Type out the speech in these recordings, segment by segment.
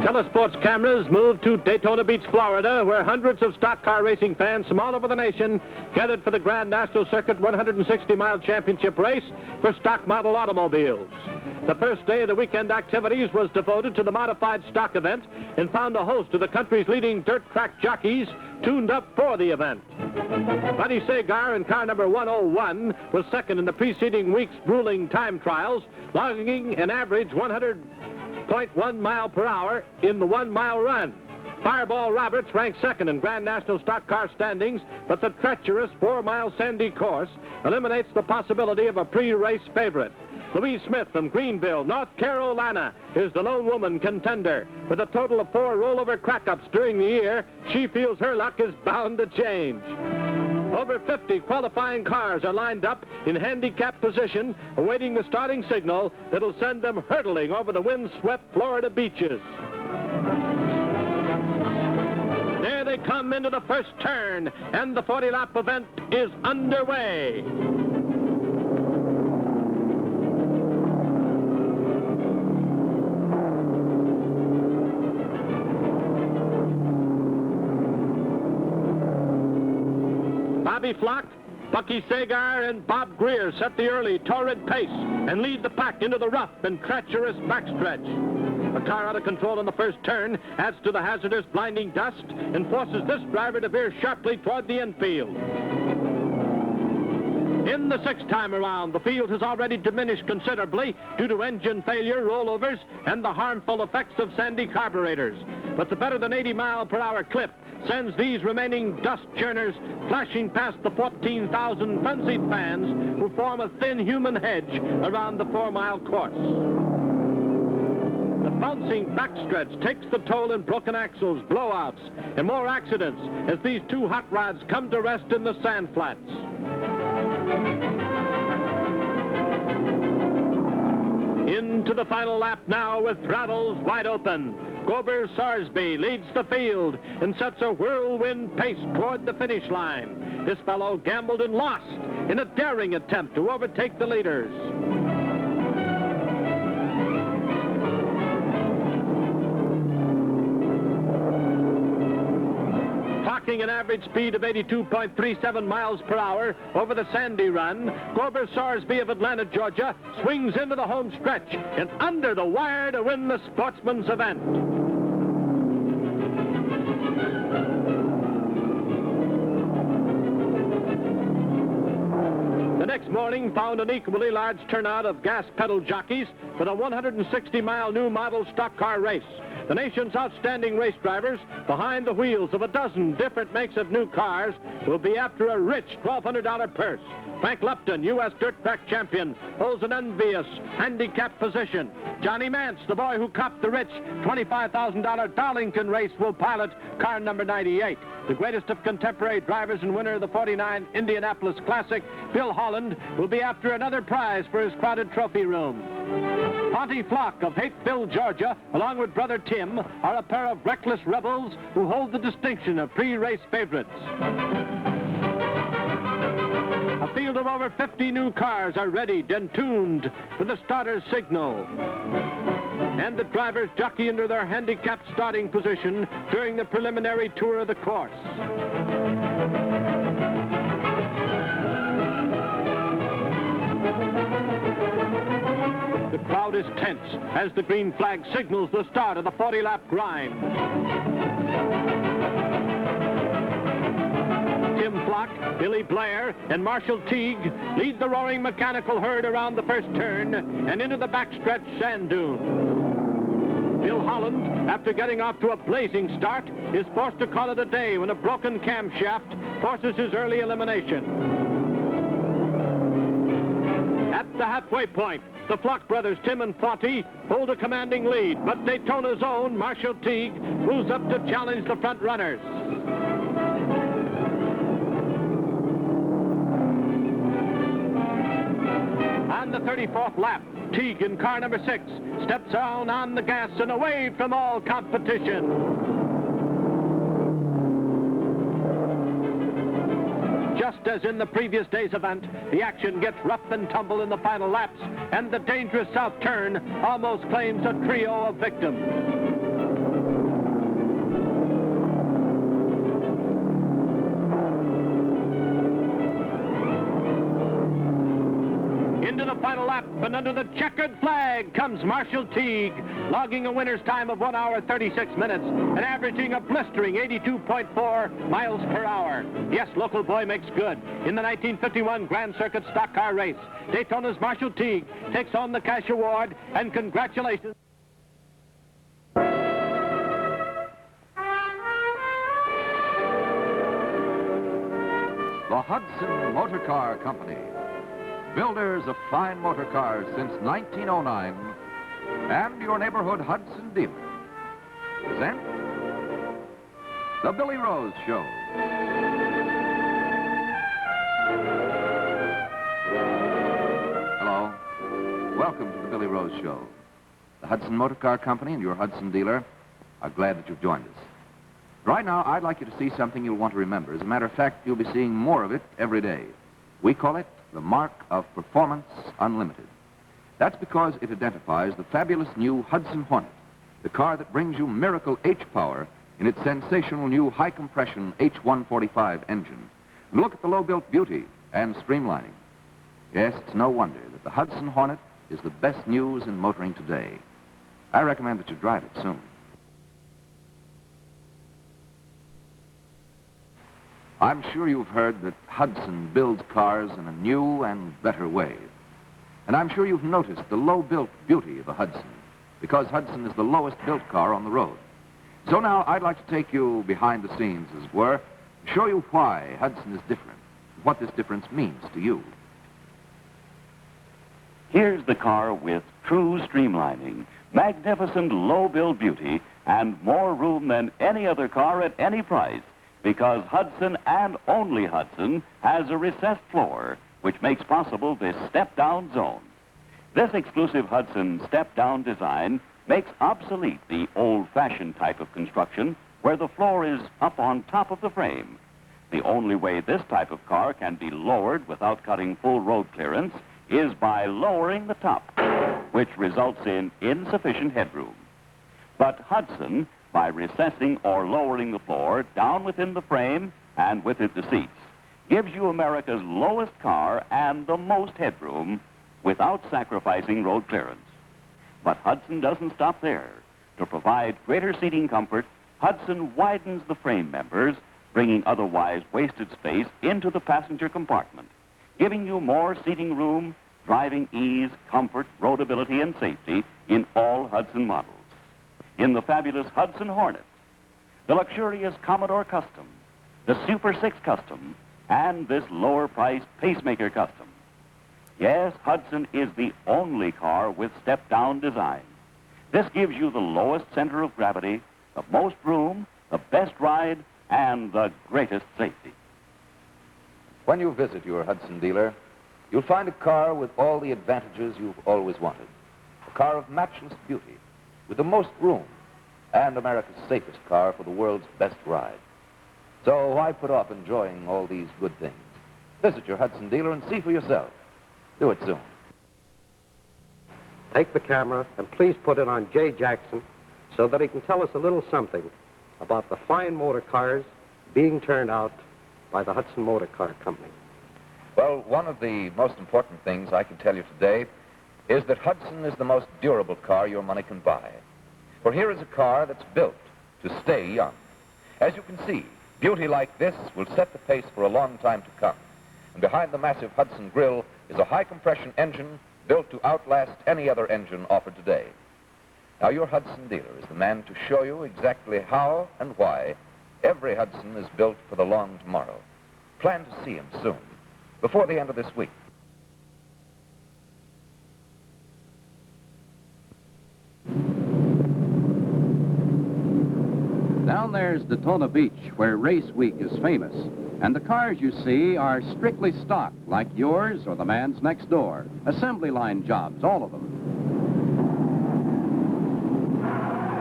Telesports cameras move to Daytona Beach, Florida, where hundreds of stock car racing fans from all over the nation gathered for the Grand National Circuit 160-mile championship race for stock model automobiles. The first day of the weekend activities was devoted to the modified stock event and found a host of the country's leading dirt track jockeys tuned up for the event. Buddy Sagar in car number 101 was second in the preceding week's grueling time trials, logging an average 100.1 mile per hour in the 1 mile run. Fireball Roberts ranked second in Grand National stock car standings, but the treacherous 4-mile sandy course eliminates the possibility of a pre-race favorite. Louise Smith from Greenville, North Carolina, is the lone woman contender. With a total of 4 rollover crack-ups during the year, she feels her luck is bound to change. Over 50 qualifying cars are lined up in handicap position, awaiting the starting signal that'll send them hurtling over the wind-swept Florida beaches. There they come into the first turn, and the 40-lap event is underway. Bobby Flock, Bucky Sagar, and Bob Greer set the early torrid pace and lead the pack into the rough and treacherous backstretch. A car out of control on the first turn adds to the hazardous blinding dust and forces this driver to veer sharply toward the infield. In the 6th time around, the field has already diminished considerably due to engine failure, rollovers, and the harmful effects of sandy carburetors. But the better than 80-mile-per-hour clip sends these remaining dust churners flashing past the 14,000 frenzied fans who form a thin human hedge around the 4-mile course. The bouncing backstretch takes the toll in broken axles, blowouts, and more accidents as these two hot rods come to rest in the sand flats. Into the final lap now with throttles wide open. Gober Sarsby leads the field and sets a whirlwind pace toward the finish line. This fellow gambled and lost in a daring attempt to overtake the leaders. Clocking an average speed of 82.37 miles per hour over the sandy run, Gober Sarsby of Atlanta, Georgia, swings into the home stretch and under the wire to win the sportsman's event. The next morning found an equally large turnout of gas pedal jockeys for the 160-mile new model stock car race. The nation's outstanding race drivers, behind the wheels of a dozen different makes of new cars, will be after a rich $1,200 purse. Frank Lupton, U.S. dirt track champion, holds an envious handicap position. Johnny Mance, the boy who copped the rich $25,000 Darlington race, will pilot car number 98. The greatest of contemporary drivers and winner of the '49 Indianapolis Classic, Bill Holland, will be after another prize for his crowded trophy room. Ponty Flock of Hateville, Georgia, along with brother Tim, are a pair of reckless rebels who hold the distinction of pre-race favorites. A field of over 50 new cars are readied and tuned for the starter's signal. And the drivers jockey into their handicapped starting position during the preliminary tour of the course. The crowd is tense as the green flag signals the start of the 40-lap grind. Tim Flock, Billy Blair, and Marshall Teague lead the roaring mechanical herd around the first turn and into the backstretch sand dune. Bill Holland, after getting off to a blazing start, is forced to call it a day when a broken camshaft forces his early elimination. At the halfway point, the Flock brothers, Tim and Fonty, hold a commanding lead, but Daytona's own Marshall Teague moves up to challenge the front runners. On the 34th lap, Teague in car number 6 steps down on the gas and away from all competition. Just as in the previous day's event, the action gets rough and tumble in the final laps, and the dangerous south turn almost claims a trio of victims. Into the final lap, and under the checkered flag comes Marshall Teague, logging a winner's time of 1 hour 36 minutes and averaging a blistering 82.4 miles per hour. Yes, local boy makes good. In the 1951 Grand Circuit stock car race, Daytona's Marshall Teague takes home the cash award, and congratulations. The Hudson Motor Car Company, builders of fine motor cars since 1909, and your neighborhood Hudson dealer, present The Billy Rose Show. Hello. Welcome to The Billy Rose Show. The Hudson Motor Car Company and your Hudson dealer are glad that you've joined us. Right now, I'd like you to see something you'll want to remember. As a matter of fact, you'll be seeing more of it every day. We call it the mark of Performance Unlimited. That's because it identifies the fabulous new Hudson Hornet, the car that brings you miracle H-power in its sensational new high-compression H145 engine. And look at the low-built beauty and streamlining. Yes, it's no wonder that the Hudson Hornet is the best news in motoring today. I recommend that you drive it soon. I'm sure you've heard that Hudson builds cars in a new and better way. And I'm sure you've noticed the low-built beauty of a Hudson, because Hudson is the lowest-built car on the road. So now I'd like to take you behind the scenes, as it were, and show you why Hudson is different, and what this difference means to you. Here's the car with true streamlining, magnificent low-build beauty, and more room than any other car at any price. Because Hudson, and only Hudson, has a recessed floor, which makes possible this step-down zone. This exclusive Hudson step-down design makes obsolete the old-fashioned type of construction where the floor is up on top of the frame. The only way this type of car can be lowered without cutting full road clearance is by lowering the top, which results in insufficient headroom. But Hudson, by recessing or lowering the floor down within the frame and with it the seats, gives you America's lowest car and the most headroom without sacrificing road clearance. But Hudson doesn't stop there. To provide greater seating comfort, Hudson widens the frame members, bringing otherwise wasted space into the passenger compartment, giving you more seating room, driving ease, comfort, roadability, and safety in all Hudson models. In the fabulous Hudson Hornet, the luxurious Commodore Custom, the Super 6 Custom, and this lower-priced Pacemaker Custom. Yes, Hudson is the only car with step-down design. This gives you the lowest center of gravity, the most room, the best ride, and the greatest safety. When you visit your Hudson dealer, you'll find a car with all the advantages you've always wanted. A car of matchless beauty, with the most room, and America's safest car for the world's best ride. So why put off enjoying all these good things? Visit your Hudson dealer and see for yourself. Do it soon. Take the camera and please put it on Jay Jackson so that he can tell us a little something about the fine motor cars being turned out by the Hudson Motor Car Company. Well, one of the most important things I can tell you today is that Hudson is the most durable car your money can buy. For here is a car that's built to stay young. As you can see, beauty like this will set the pace for a long time to come. And behind the massive Hudson grille is a high-compression engine built to outlast any other engine offered today. Now, your Hudson dealer is the man to show you exactly how and why every Hudson is built for the long tomorrow. Plan to see him soon, before the end of this week. Down there's Daytona Beach, where Race Week is famous. And the cars you see are strictly stock, like yours or the man's next door. Assembly line jobs, all of them.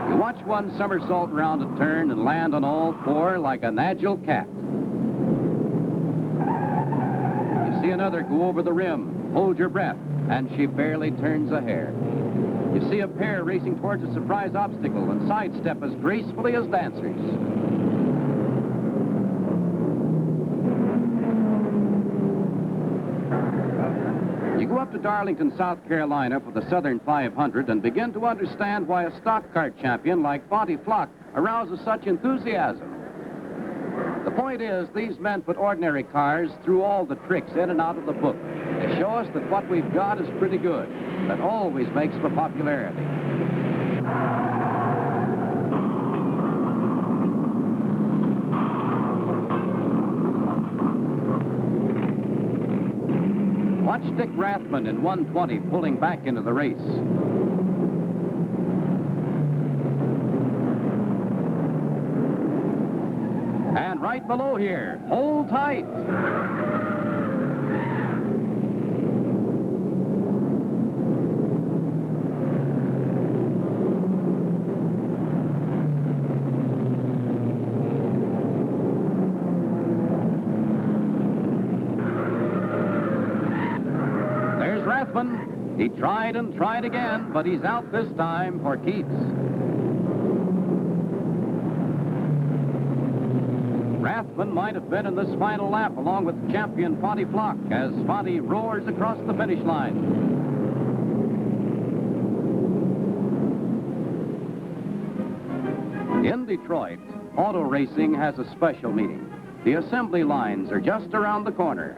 You watch one somersault round a turn and land on all four like an agile cat. see another go over the rim. Hold your breath, and she barely turns a hair. You see a pair racing towards a surprise obstacle and sidestep as gracefully as dancers. You go up to Darlington, South Carolina for the Southern 500 and begin to understand why a stock car champion like Bonty Flock arouses such enthusiasm. The point is, these men put ordinary cars through all the tricks in and out of the book. They show us that what we've got is pretty good. That always makes for popularity. Watch Dick Rathman in 120 pulling back into the race. And right below here, hold tight. There's Rathman. He tried and tried again, but he's out this time for keeps. Rathman might have been in this final lap along with champion Bonty Flock as Bonty roars across the finish line. In Detroit, auto racing has a special meaning. The assembly lines are just around the corner.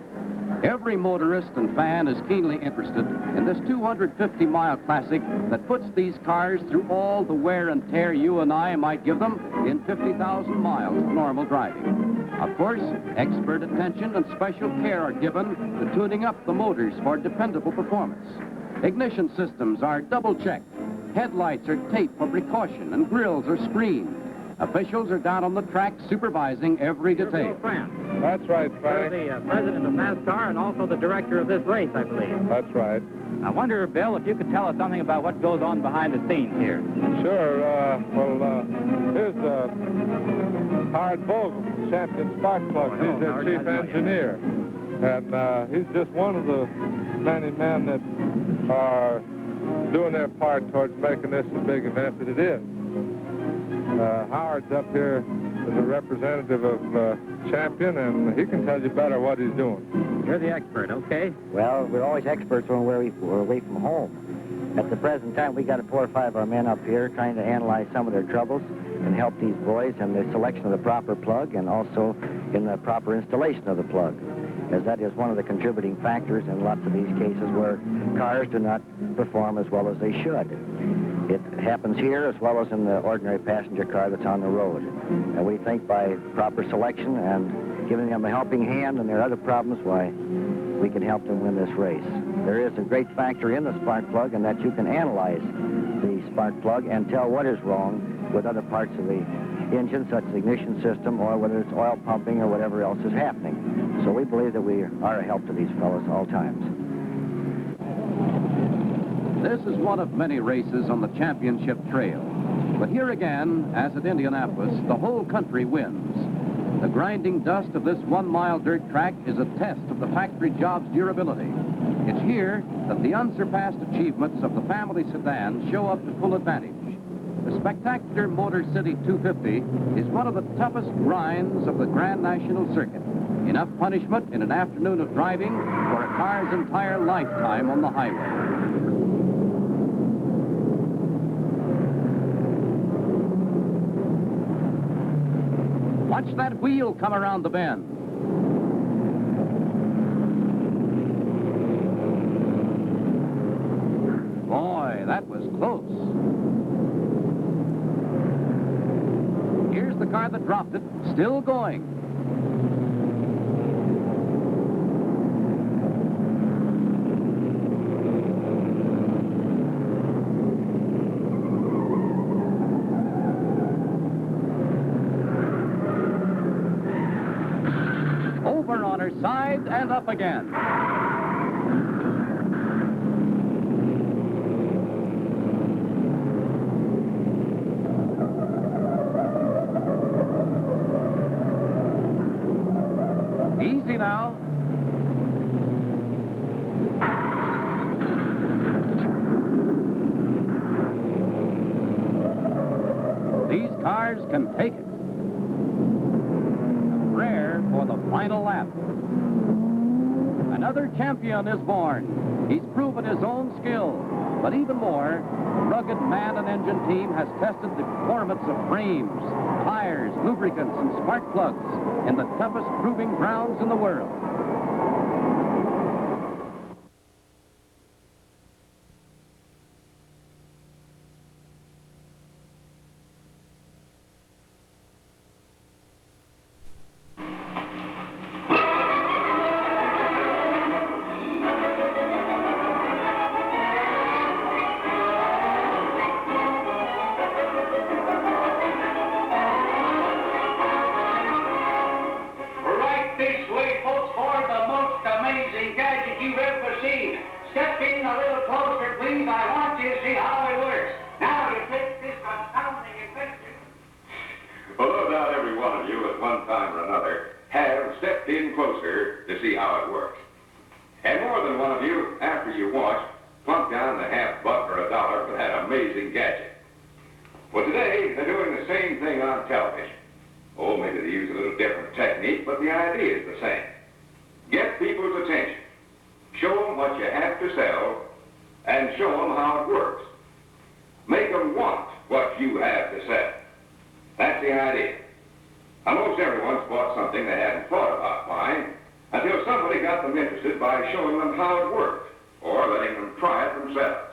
Every motorist and fan is keenly interested in this 250-mile classic that puts these cars through all the wear and tear you and I might give them in 50,000 miles of normal driving. Of course, expert attention and special care are given to tuning up the motors for dependable performance. Ignition systems are double-checked. Headlights are taped for precaution and grills are screened. Officials are down on the track supervising every detail. That's right, Frank. You're the president of NASCAR and also the director of this race, I believe. That's right. I wonder, Bill, if you could tell us something about what goes on behind the scenes here. Sure. Here's Howard Vogel, champion spark plug. He's their chief engineer. And he's just one of the many men that are doing their part towards making this the big event that it is. Howard's up here as a representative of Champion, and he can tell you better what he's doing. You're the expert, okay? Well, we're always experts when we're away from home. At the present time, we got 4 or 5 of our men up here trying to analyze some of their troubles and help these boys in the selection of the proper plug and also in the proper installation of the plug, as that is one of the contributing factors in lots of these cases where cars do not perform as well as they should. It happens here as well as in the ordinary passenger car that's on the road. And we think by proper selection and giving them a helping hand and their other problems, why, we can help them win this race. There is a great factor in the spark plug in that you can analyze the spark plug and tell what is wrong with other parts of the engine, such as the ignition system, or whether it's oil pumping or whatever else is happening. So we believe that we are a help to these fellows all times. This is one of many races on the championship trail. But here again, as at Indianapolis, the whole country wins. The grinding dust of this 1-mile dirt track is a test of the factory job's durability. It's here that the unsurpassed achievements of the family sedan show up to full advantage. The spectacular Motor City 250 is one of the toughest grinds of the Grand National Circuit. Enough punishment in an afternoon of driving for a car's entire lifetime on the highway. Watch that wheel come around the bend. Boy, that was close. Here's the car that dropped it, still going. Over on her side and up again. Easy now. can take it. A prayer for the final lap. Another champion is born. He's proven his own skill. But even more, the rugged man and engine team has tested the performance of frames, tires, lubricants, and spark plugs in the toughest proving grounds in the world. Step in a little closer, please. I want you to see how it works. Now you take this confounding invention. Well, no doubt every one of you at one time or another have stepped in closer to see how it works. And more than one of you, after you watched, plunked down the $50 or $1 for that amazing gadget. Well, today, they're doing the same thing on television. Oh, maybe they use a little different technique, but the idea is the same. Get people's attention. Show them what you have to sell, and show them how it works. Make them want what you have to sell. That's the idea. Almost everyone's bought something they hadn't thought about buying until somebody got them interested by showing them how it worked or letting them try it themselves.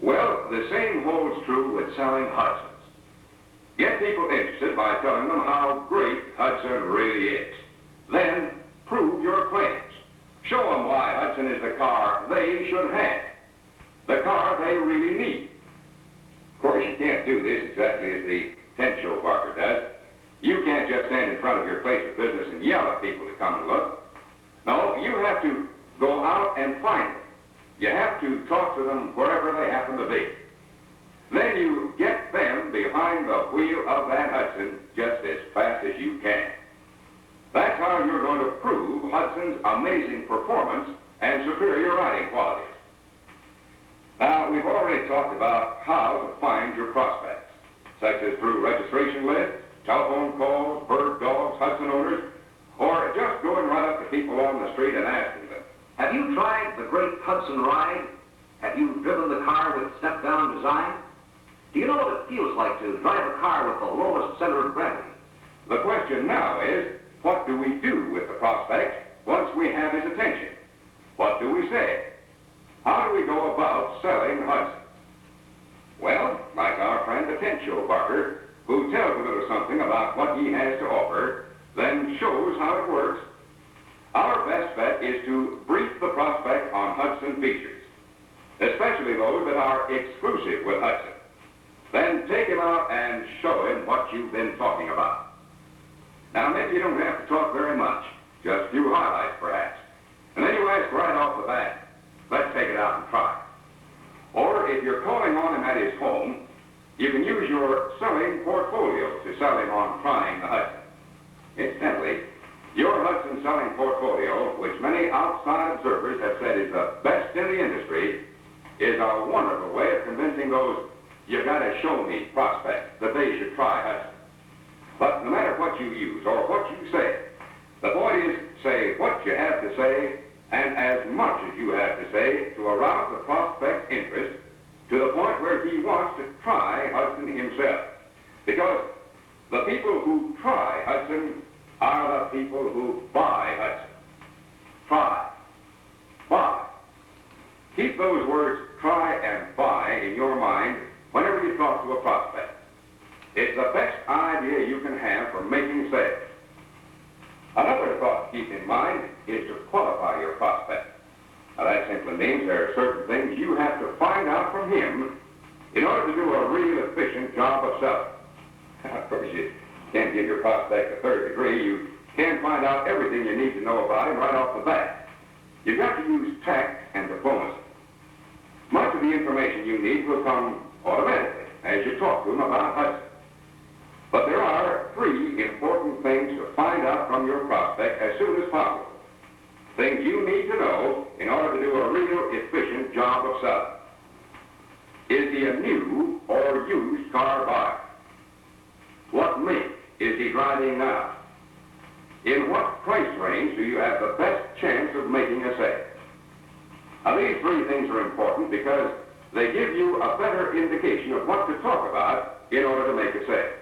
Well, the same holds true with selling Hudsons. Get people interested by telling them how great Hudson really is. Then prove your claims. Show them why Hudson is the car they should have, the car they really need. Of course, you can't do this exactly as the tent show barker does. You can't just stand in front of your place of business and yell at people to come and look. No, you have to go out and find them. You have to talk to them wherever they happen to be. Then you get them behind the wheel of that Hudson just as fast as you can. That's how you're going to prove Hudson's amazing performance and superior riding qualities. Now, we've already talked about how to find your prospects, such as through registration lists, telephone calls, bird dogs, Hudson owners, or just going right up to people on the street and asking them. Have you tried the great Hudson ride? Have you driven the car with step-down design? Do you know what it feels like to drive a car with the lowest center of gravity? The question now is, what do we do with the prospect once we have his attention? What do we say? How do we go about selling Hudson? Well, like our friend the tent show barker, who tells a little something about what he has to offer, then shows how it works, our best bet is to brief the prospect on Hudson features, especially those that are exclusive with Hudson. Then take him out and show him what you've been talking about. Now, maybe you don't have to talk very much, just a few highlights perhaps. And then you ask right off the bat, let's take it out and try. Or if you're calling on him at his home, you can use your selling portfolio to sell him on trying the Hudson. Incidentally, your Hudson selling portfolio, which many outside observers have said is the best in the industry, is a wonderful way of convincing those you gotta show me prospects that they should try Hudson. But no matter what you use or what you say, the point is say what you have to say and as much as you have to say to arouse the prospect's interest to the point where he wants to try Hudson himself. Because the people who try Hudson are the people who buy Hudson. Try. Buy. Keep those words try and buy in your mind whenever you talk to a prospect. It's the best idea you can have for making sales. Another thought to keep in mind is to qualify your prospect. Now that simply means there are certain things you have to find out from him in order to do a real efficient job of selling. Of course, you can't give your prospect a third degree. You can't find out everything you need to know about him right off the bat. You've got to use tact and diplomacy. Much of the information you need will come automatically as you talk to him about Hudson. But there are 3 important things to find out from your prospect as soon as possible. Things you need to know in order to do a real efficient job of selling. Is he a new or used car buyer? is he driving now? In what price range do you have the best chance of making a sale? Now, these three things are important because they give you a better indication of what to talk about in order to make a sale.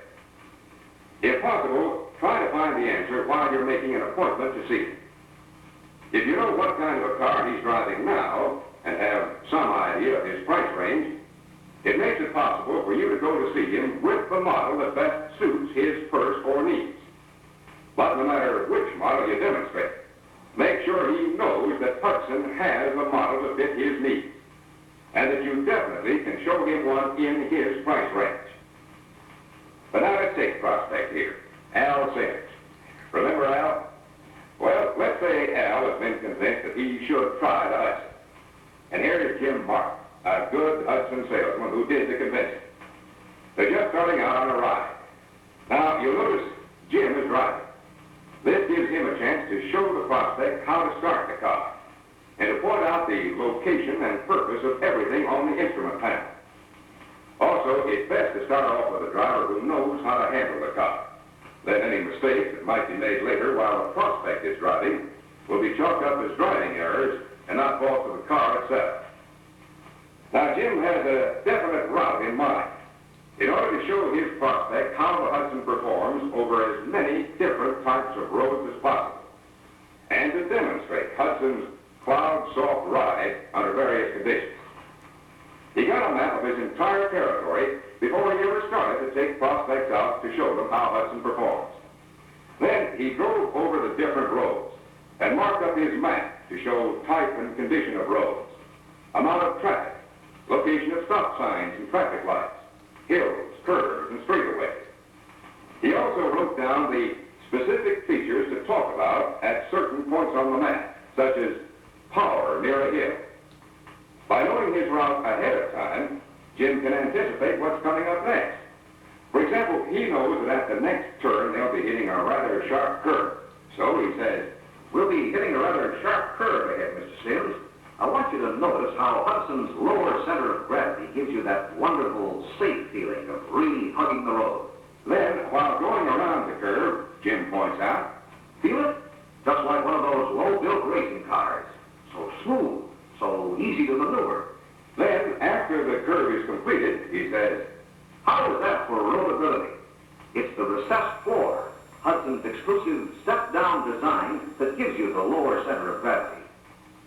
If possible, try to find the answer while you're making an appointment to see him. If you know what kind of a car he's driving now and have some idea of his price range, it makes it possible for you to go to see him with the model that best suits his purse or needs. But no matter which model you demonstrate, make sure he knows that Hudson has a model to fit his needs, and that you definitely can show him one in his price range. But now let's take prospect here, Al Sanders. Remember Al? Well, let's say Al has been convinced that he should try the Hudson. And here is Jim Martin, a good Hudson salesman who did the convincing. They're just starting out on a ride. Now, you'll notice Jim is driving. This gives him a chance to show the prospect how to start the car and to point out the location and purpose of everything on the instrument panel. Also, it's best to start off with a driver who knows how to handle the car. Then any mistakes that might be made later while the prospect is driving will be chalked up as driving errors and not faults of the car itself. Now, Jim has a definite route in mind in order to show his prospect how the Hudson performs over as many different types of roads as possible, and to demonstrate Hudson's cloud-soft ride under various conditions. He got a map of his entire territory before he ever started to take prospects out to show them how Hudson performs. Then he drove over the different roads and marked up his map to show type and condition of roads, amount of traffic, location of stop signs and traffic lights, hills, curves, and straightaways. He also wrote down the specific features to talk about at certain points on the map, such as power near a hill. By knowing his route ahead of time, Jim can anticipate what's coming up next. For example, he knows that at the next turn they'll be hitting a rather sharp curve. So he says, We'll be hitting a rather sharp curve ahead, Mr. Sims. I want you to notice how Hudson's lower center of gravity gives you that wonderful, safe feeling of really hugging the road. Then, while going around the curve, Jim points out, Feel it? Just like one of those low-built racing cars. So smooth, so easy to maneuver. Then, after the curve is completed, he says, How is that for roadability? It's the recessed floor, Hudson's exclusive step-down design that gives you the lower center of gravity.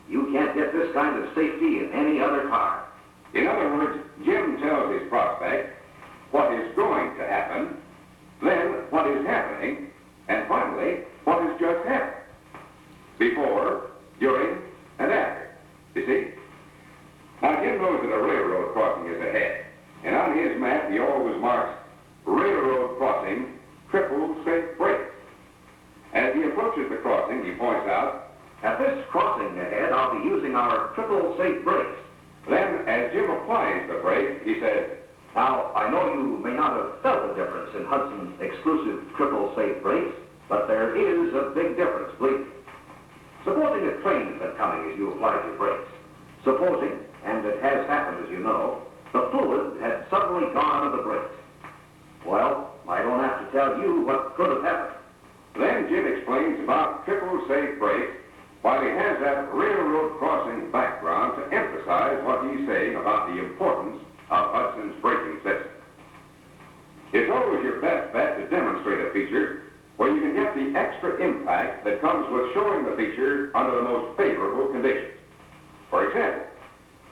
You can't get this kind of safety in any other car. In other words, Jim tells his prospect what is going to happen, then what is happening, and finally, what has just happened. Before, during, and after. You see? Now, Jim knows that a railroad crossing is ahead, and on his map he always marks railroad crossing, triple safe brakes. As he approaches the crossing, he points out, At this crossing ahead, I'll be using our triple safe brakes. Then, as Jim applies the brake, he says, Now, I know you may not have felt the difference in Hudson's exclusive triple safe brakes, but there is a big difference, believe me. Supposing a train has been coming as you applied your brakes. Supposing, and it has happened as you know, the fluid had suddenly gone to the brakes. Well, I don't have to tell you what could have happened. Then Jim explains about triple safe brakes while he has that railroad crossing background to emphasize what he's saying about the importance of Hudson's braking system. It's always your best bet to demonstrate a feature where you can get the extra impact that comes with showing the feature under the most favorable conditions. For example,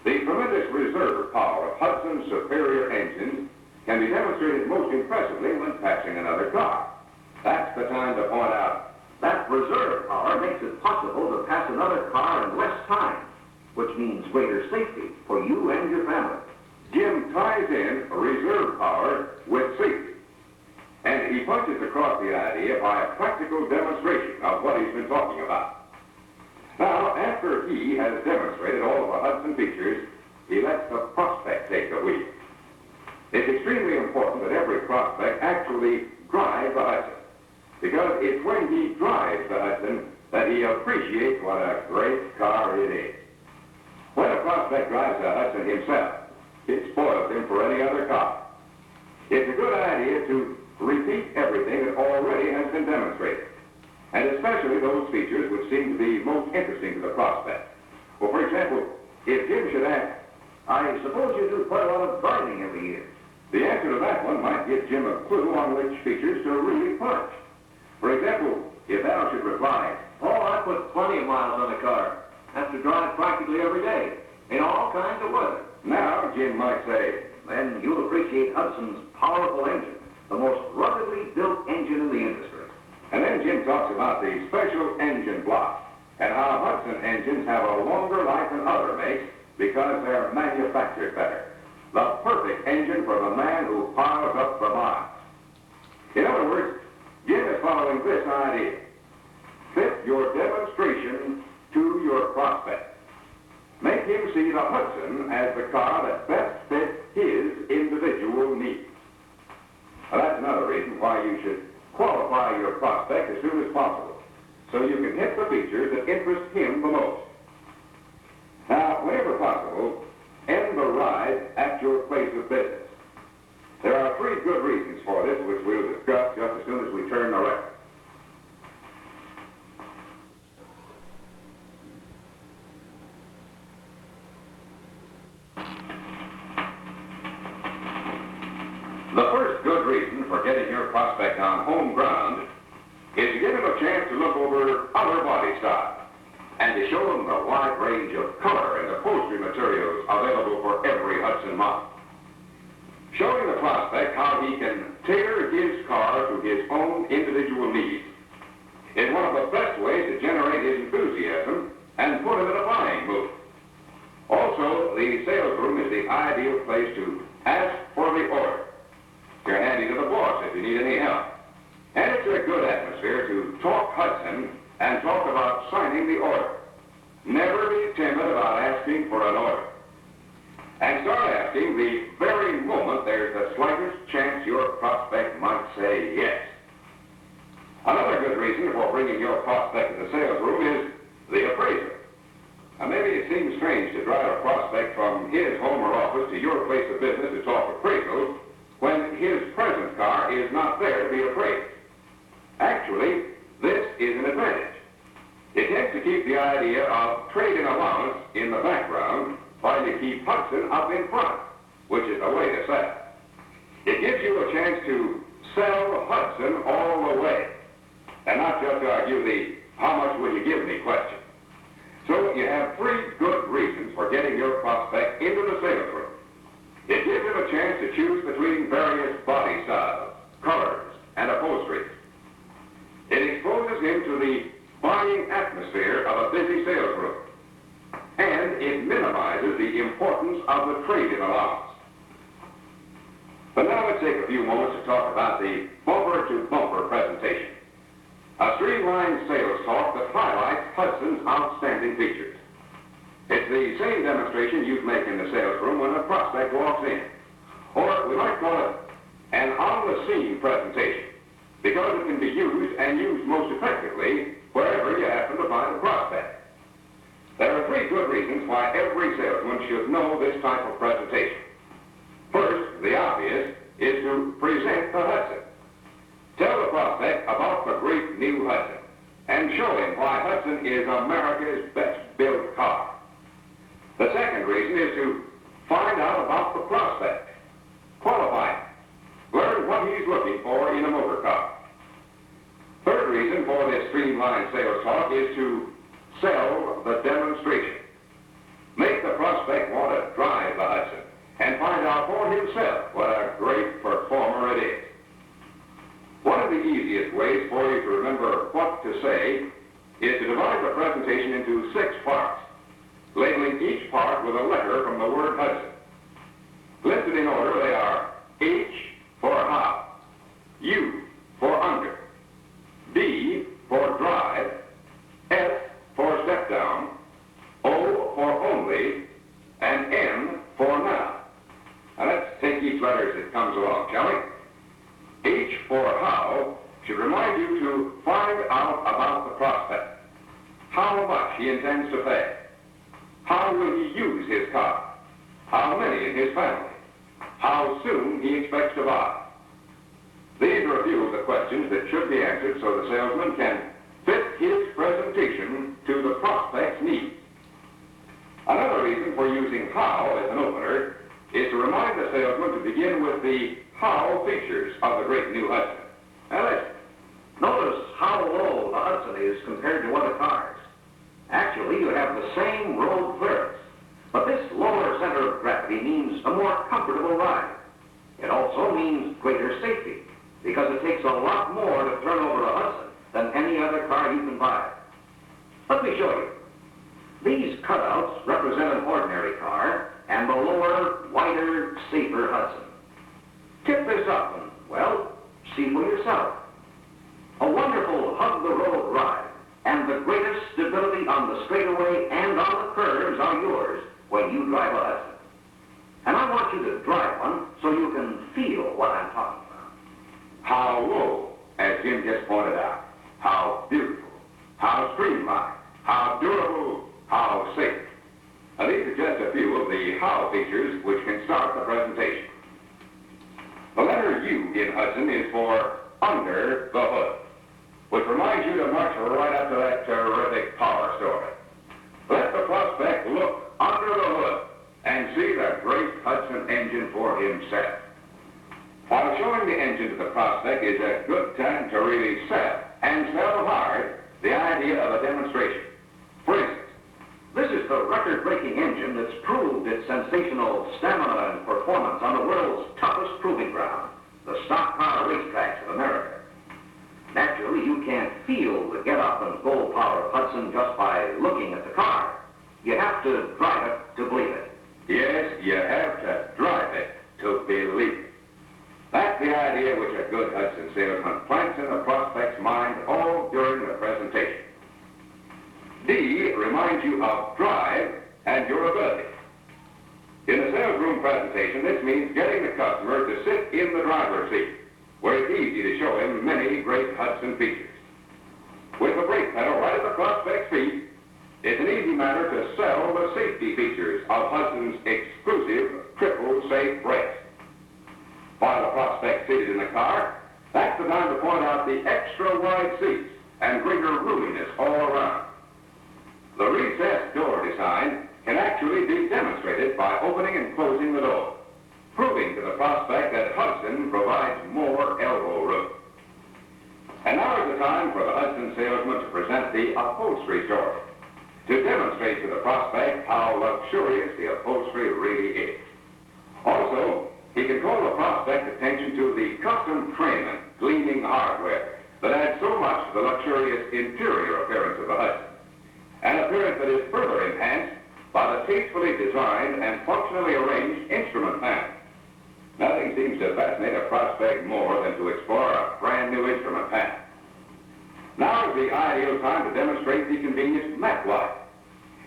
the tremendous reserve power of Hudson's superior engines can be demonstrated most impressively when passing another car. That's the time to point out that reserve power makes it possible to pass another car in less time, which means greater safety for you and your family. Jim ties in reserve power with safety, and he punches across the idea by a practical demonstration of what he's been talking about. Now, after he has demonstrated all of the Hudson features, he lets the prospect take the wheel. It's extremely important that every prospect actually drive the Hudson, because it's when he drives the Hudson that he appreciates what a great car it is. When a prospect drives the Hudson himself, it spoils him for any other car. It's a good idea to repeat everything that all demonstrated, and especially those features which seem to be most interesting to the prospect. Well, for example, if Jim should ask, I suppose you do quite a lot of driving every year. the answer to that one might give Jim a clue on which features to really punch. For example, if Al should reply, Oh, I put plenty of miles on the car. Have to drive practically every day, in all kinds of weather. now Jim might say, Then you'll appreciate Hudson's powerful engine, the most ruggedly built engine in the industry. and then Jim talks about the special engine block and how Hudson engines have a longer life than other makes because they're manufactured better. The perfect engine for the man who piles up the miles. In other words, Jim is following this idea. Fit your demonstration to your prospect. Make him see the Hudson as the car that best fits his individual needs. Now, that's another reason why you should qualify your prospect as soon as possible, so you can hit the features that interest him the most. Now, whenever possible, end the ride at your place of business. There are 3 good reasons for this, which we'll discuss just as soon as we turn the record. The first good reason for getting your prospect on home ground is to give him a chance to look over other body styles and to show him the wide range of color and upholstery materials available for every Hudson model. Showing the prospect how he can tailor his car to his own individual needs is one of the best ways to generate his enthusiasm and put him in a buying mood. Also, the sales room is the ideal place to ask for the order. You're handy to the boss if you need any help. And it's a good atmosphere to talk Hudson and talk about signing the order. Never be timid about asking for an order. And start asking the very moment there's the slightest chance your prospect might say yes. Another good reason for bringing your prospect to the sales room is the appraisal. Now, maybe it seems strange to drive a prospect from his home or office to your place of business to talk appraisals when his present car is not there to be appraised. Actually, this is an advantage. It tends to keep the idea of trade-in allowance in the background while you keep Hudson up in front, which is the way to sell. It gives you a chance to sell Hudson all the way, and not just argue the how much will you give me question. So you have 3 good reasons for getting your prospect into the sales room. It gives him a chance to choose between various body styles, colors, and upholsteries. It exposes him to the buying atmosphere of a busy sales room. And it minimizes the importance of the trade-in allowance. But now let's take a few moments to talk about the bumper-to-bumper presentation. A streamlined sales talk that highlights Hudson's outstanding features. It's the same demonstration you'd make in the sales room when a prospect walks in. Or we might call it an on-the-scene presentation, because it can be used and used most effectively wherever you happen to find a prospect. There are 3 good reasons why every salesman should know this type of presentation. First, the obvious, is to present the Hudson. Tell the prospect about the great new Hudson and show him why Hudson is America's best-built car. The second reason is to find out about the prospect, qualify him, learn what he's looking for in a motor car. Third reason for this streamlined sales talk is to sell the demonstration. Make the prospect want to drive the Hudson and find out for himself what a great performer it is. One of the easiest ways for you to remember what to say is to divide the presentation into 6 parts, labeling each part with a letter from the word Hudson. Listed in order, they are H for how, U for under, D for drive, S for step down, O for only, and N for now. Now let's take each letter as it comes along, shall we? H for how should remind you to find out about the prospect, how much he intends to pay, how will he use his car, how many in his family, how soon he expects to buy. These are a few of the questions that should be answered so the salesman can fit his presentation to the prospect's needs. Another reason for using how as an opener is to remind the salesman to begin with the how features of the great new Hudson. Now listen, notice how low the Hudson is compared to other cars. Actually, you have the same road clearance, but this lower center of gravity means a more comfortable ride. It also means greater safety, because it takes a lot more to turn over a Hudson than any other car you can buy. Let me show you. These cutouts represent an ordinary car and the lower, wider, safer Hudson. Tip this up and, well, see for yourself. A wonderful hug-the-road ride and the greatest stability on the straightaway and on the curves are yours when you drive a Hudson. And I want you to drive one so you can feel what I'm talking about. How low, as Jim just pointed out. How beautiful. How streamlined. How durable. How safe. Now, these are just a few of the how features which can start the presentation. The letter U in Hudson is for under the hood, which reminds you to march right up to that terrific power story. Let the prospect look under the hood and see the great Hudson engine for himself. While showing the engine to the prospect is a good time to really sell, and sell hard, the idea of a demonstration. For instance, this is the record-breaking engine that's proved its sensational stamina and performance on the world's toughest proving ground, the stock car racetracks of America. Naturally, you can't feel the get-up and go power of Hudson just by looking at the car. You have to drive it to believe it. Yes, you have to drive it to believe it. That's the idea which a good Hudson salesman plants in the prospect's mind all during the presentation. D reminds you of drive and your ability. In the sales room presentation, this means getting the customer to sit in the driver's seat, where it's easy to show him many great Hudson features. With the brake pedal right at the prospect's feet, it's an easy matter to sell the safety features of Hudson's exclusive triple-safe brakes. While the prospect seated in the car, that's the time to point out the extra-wide seats and greater roominess all around. The recessed door design can actually be demonstrated by opening and closing the door, proving to the prospect that Hudson provides more elbow room. And now is the time for the Hudson salesman to present the upholstery story, to demonstrate to the prospect how luxurious the upholstery really is. Also, he can call the prospect's attention to the custom trim and gleaming hardware that adds so much to the luxurious interior appearance of the Hudson, an appearance that is further enhanced by the tastefully designed and functionally arranged instrument panel. Nothing seems to fascinate a prospect more than to explore a brand new instrument panel. Now is the ideal time to demonstrate the convenient map light.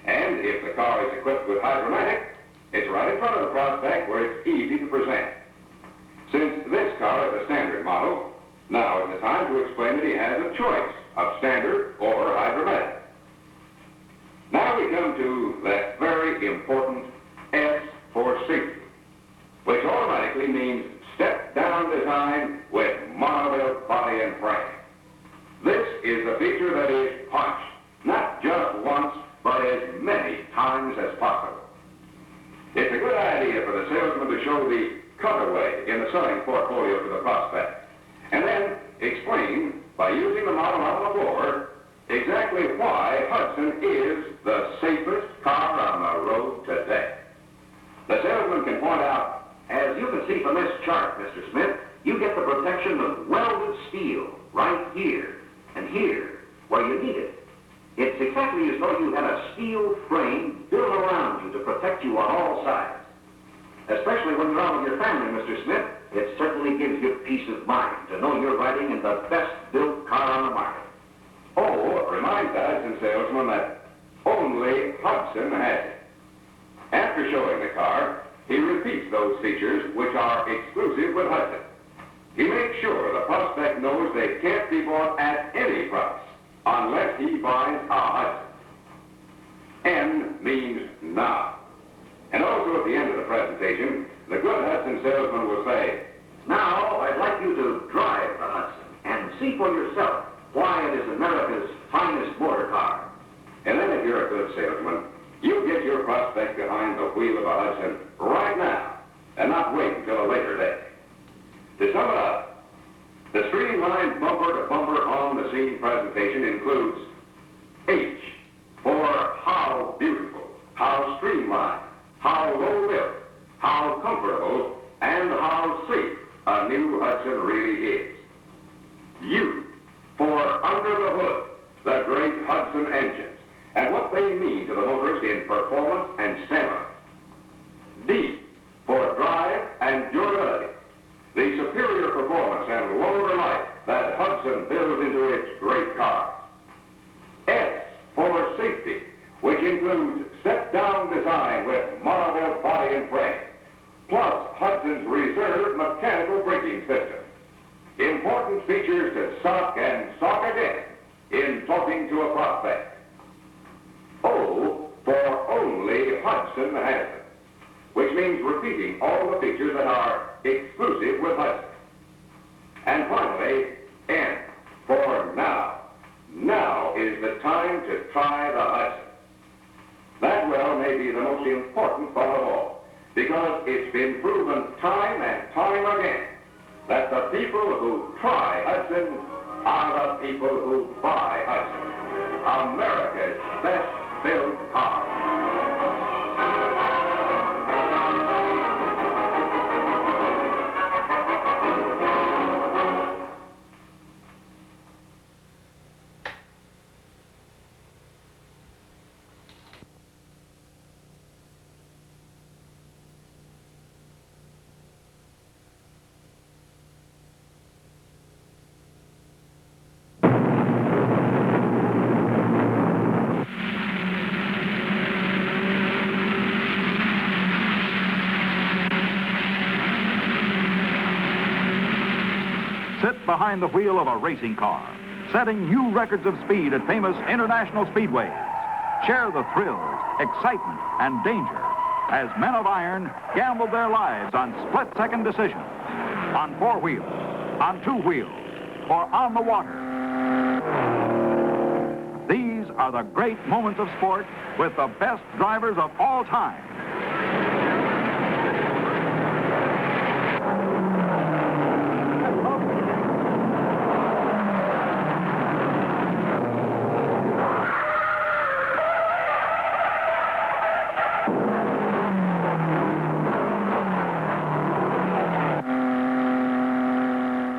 And if the car is equipped with hydromatic, it's right in front of the prospect where it's easy to present. Since this car is a standard model, now is the time to explain that he has a choice of standard or hydromatic. Now we come to that very important S for safety, which automatically means step-down design with monobuilt body and frame. This is a feature that is punched, not just once, but as many times as possible. It's a good idea for the salesman to show the cutaway in the selling portfolio to the prospect, and then explain, by using the model on the floor, exactly why Hudson is the safest car on the road today. The salesman can point out, as you can see from this chart, Mr. Smith, you get the protection of welded steel right here and here where you need it. It's exactly as though you had a steel frame built around you to protect you on all sides. Especially when you're out with your family, Mr. Smith, it certainly gives you peace of mind to know you're riding in the best-built car on the market. Oh, remind the Hudson salesman that only Hudson has it. After showing the car, he repeats those features which are exclusive with Hudson. He makes sure the prospect knows they can't be bought at any price unless he buys a Hudson. N means now. And also at the end of the presentation, the good Hudson salesman will say, now I'd like you to drive the Hudson and see for yourself why it is America's finest motor car. And then if you're a good salesman, you get your prospect behind the wheel of a Hudson right now and not wait until a later day. To sum it up, the streamlined bumper-to-bumper on-the-scene presentation includes H for how beautiful, how streamlined, how low-built, how comfortable, and how safe a new Hudson really is. U for under the hood, the great Hudson engines, and what they mean to the motorist in performance and stamina. D for drive and durability, the superior performance and longer life that Hudson builds into its great cars. S for safety, which includes step-down design with monobuilt body and frame, plus Hudson's reserve mechanical braking system. Important features to suck and sock again in talking to a prospect. O for only Hudson has them, which means repeating all the features that are exclusive with Hudson. And finally, N for now. Now is the time to try the Hudson. That, well, may be the most important thought of all, because it's been proven time and time again that the people who try Hudson are the people who buy Hudson, America's best-built car. Sit behind the wheel of a racing car, setting new records of speed at famous international speedways. Share the thrills, excitement, and danger as men of iron gamble their lives on split-second decisions, on four wheels, on two wheels, or on the water. These are the great moments of sport with the best drivers of all time.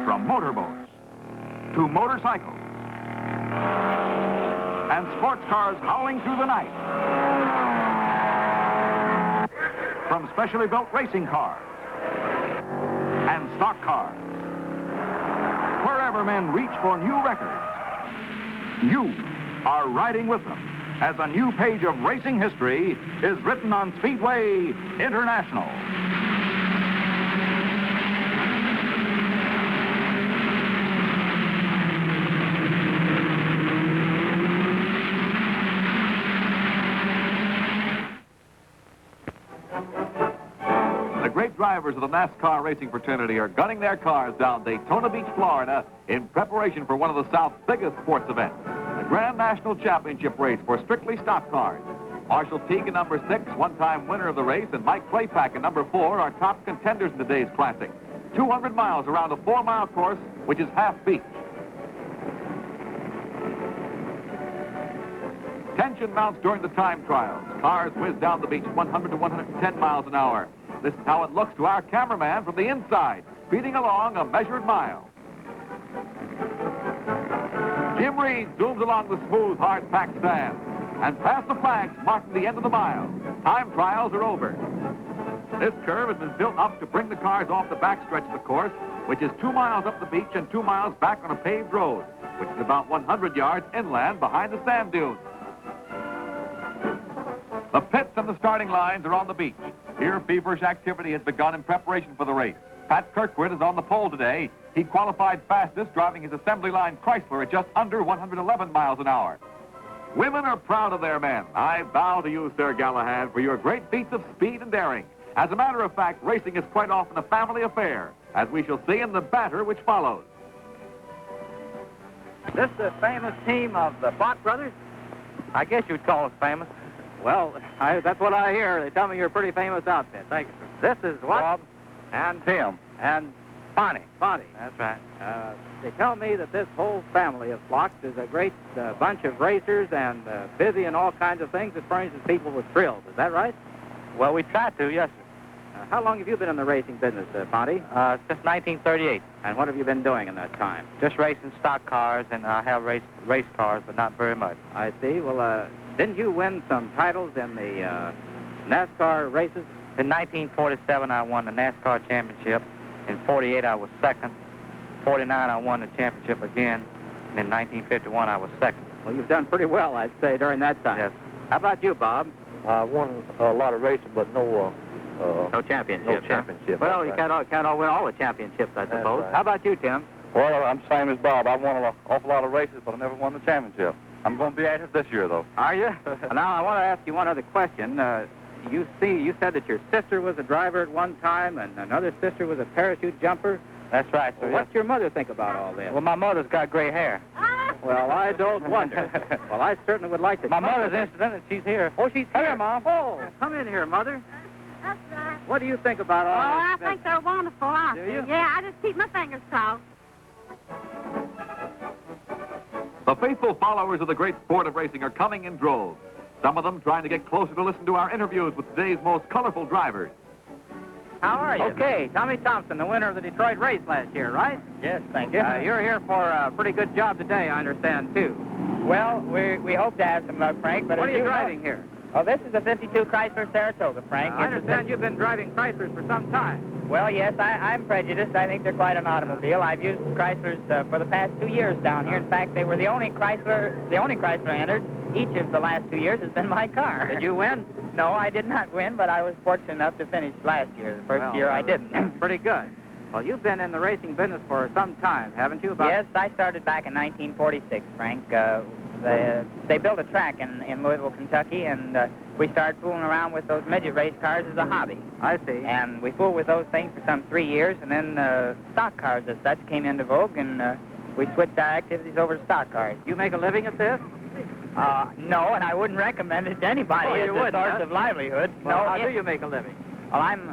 From motorboats to motorcycles and sports cars howling through the night. From specially built racing cars and stock cars. Wherever men reach for new records, you are riding with them as a new page of racing history is written on Speedway International. Great drivers of the NASCAR racing fraternity are gunning their cars down Daytona Beach, Florida, in preparation for one of the South's biggest sports events, the Grand National Championship race for strictly stock cars. Marshall Teague in number 6, one-time winner of the race, and Mike Claypack in number 4 are top contenders in today's classic. 200 miles around a 4-mile course, which is half beach. Tension mounts during the time trials. Cars whiz down the beach 100 to 110 miles an hour. This is how it looks to our cameraman from the inside, speeding along a measured mile. Jim Reed zooms along the smooth, hard-packed sand and past the flags marking the end of the mile. Time trials are over. This curve has been built up to bring the cars off the backstretch of the course, which is 2 miles up the beach and 2 miles back on a paved road, which is about 100 yards inland behind the sand dunes. The pits and the starting lines are on the beach. Here, feverish activity has begun in preparation for the race. Pat Kirkwood is on the pole today. He qualified fastest, driving his assembly line Chrysler at just under 111 miles an hour. Women are proud of their men. I bow to you, Sir Galahad, for your great feats of speed and daring. As a matter of fact, racing is quite often a family affair, as we shall see in the batter which follows. This the famous team of the Bott brothers? I guess you'd call us famous. Well, that's what I hear. They tell me you're a pretty famous outfit. Thank you, sir. This is what? Bob. And Tim. And Bonnie. Bonnie. That's right. They tell me that this whole family of flocks is a great bunch of racers and busy in all kinds of things that furnishes people with thrills. Is that right? Well, we try to, yes, sir. How long have you been in the racing business, Bonnie? Since 1938. And what have you been doing in that time? Just racing stock cars, and I have race cars, but not very much. I see. Well, didn't you win some titles in the NASCAR races? In 1947, I won the NASCAR championship. In 48, I was second. 49, I won the championship again. And in 1951, I was second. Well, you've done pretty well, I'd say, during that time. Yes. How about you, Bob? I won a lot of races, but no championship. No championship. Well, you can't win all the championships, I suppose. right. How about you, Tim? Well, I'm same as Bob. I won an awful lot of races, but I never won the championship. I'm going to be at it this year, though. Are you? Now, I want to ask you one other question. You said that your sister was a driver at one time, and another sister was a parachute jumper. That's right, sir. Well, what's your mother think about all this? Well, my mother's got gray hair. Well, I don't wonder. Well, I certainly would like to. My mother's interested, and she's here. Oh, she's here, Mom. Oh, come in here, Mother. That's right. What do you think about all I this? think they're wonderful, aren't Do they? you? Yeah, I just keep my fingers crossed. The faithful followers of the great sport of racing are coming in droves. Some of them trying to get closer to listen to our interviews with today's most colorful drivers. How are you? Okay, Tommy Thompson, the winner of the Detroit race last year, right? Yes, thank you. You're here for a pretty good job today, I understand, too. Well, we hope to have some luck, Frank. But What are you driving here? Oh, this is a 52 Chrysler Saratoga, Frank. I understand you've been driving Chryslers for some time. Well, yes, I'm prejudiced. I think they're quite an automobile. I've used Chryslers for the past 2 years down here. In fact, they were the only Chrysler entered. Each of the last 2 years has been my car. Did you win? No, I did not win, but I was fortunate enough to finish last year. The first year I didn't. Pretty good. Well, you've been in the racing business for some time, haven't you? Yes, I started back in 1946, Frank. They built a track in Louisville, Kentucky, and we started fooling around with those midget race cars as a hobby. I see. And we fooled with those things for some 3 years, and then stock cars as such came into vogue, and we switched our activities over to stock cars. You make a living at this? No, and I wouldn't recommend it to anybody as a source of livelihood. Well, no, how do you make a living? Well, I'm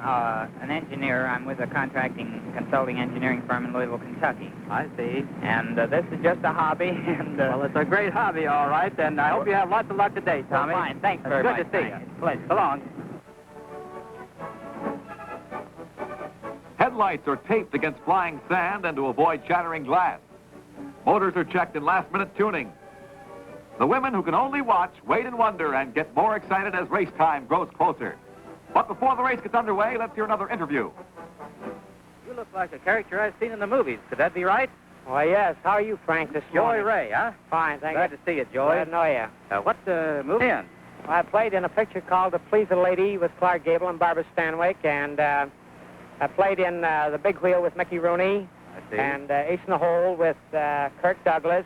an engineer. I'm with a consulting engineering firm in Louisville, Kentucky. I see. And this is just a hobby. And well, it's a great hobby, all right. And I hope you have lots of luck today, Tommy. Well, fine. Thanks very much. much. Good to see you. It's a pleasure. So long. Headlights are taped against flying sand and to avoid shattering glass. Motors are checked in last-minute tuning. The women who can only watch, wait and wonder, and get more excited as race time grows closer. But before the race gets underway, let's hear another interview. You look like a character I've seen in the movies. Could that be right? Why, yes. How are you, Frank, this Joy morning? Ray, huh? Fine, thank Glad you. to see you, Joy. Glad to know you. What movie in? Well, I played in a picture called To Please a Lady with Clark Gable and Barbara Stanwyck, and I played in The Big Wheel with Mickey Rooney, I see. and Ace in the Hole with Kirk Douglas,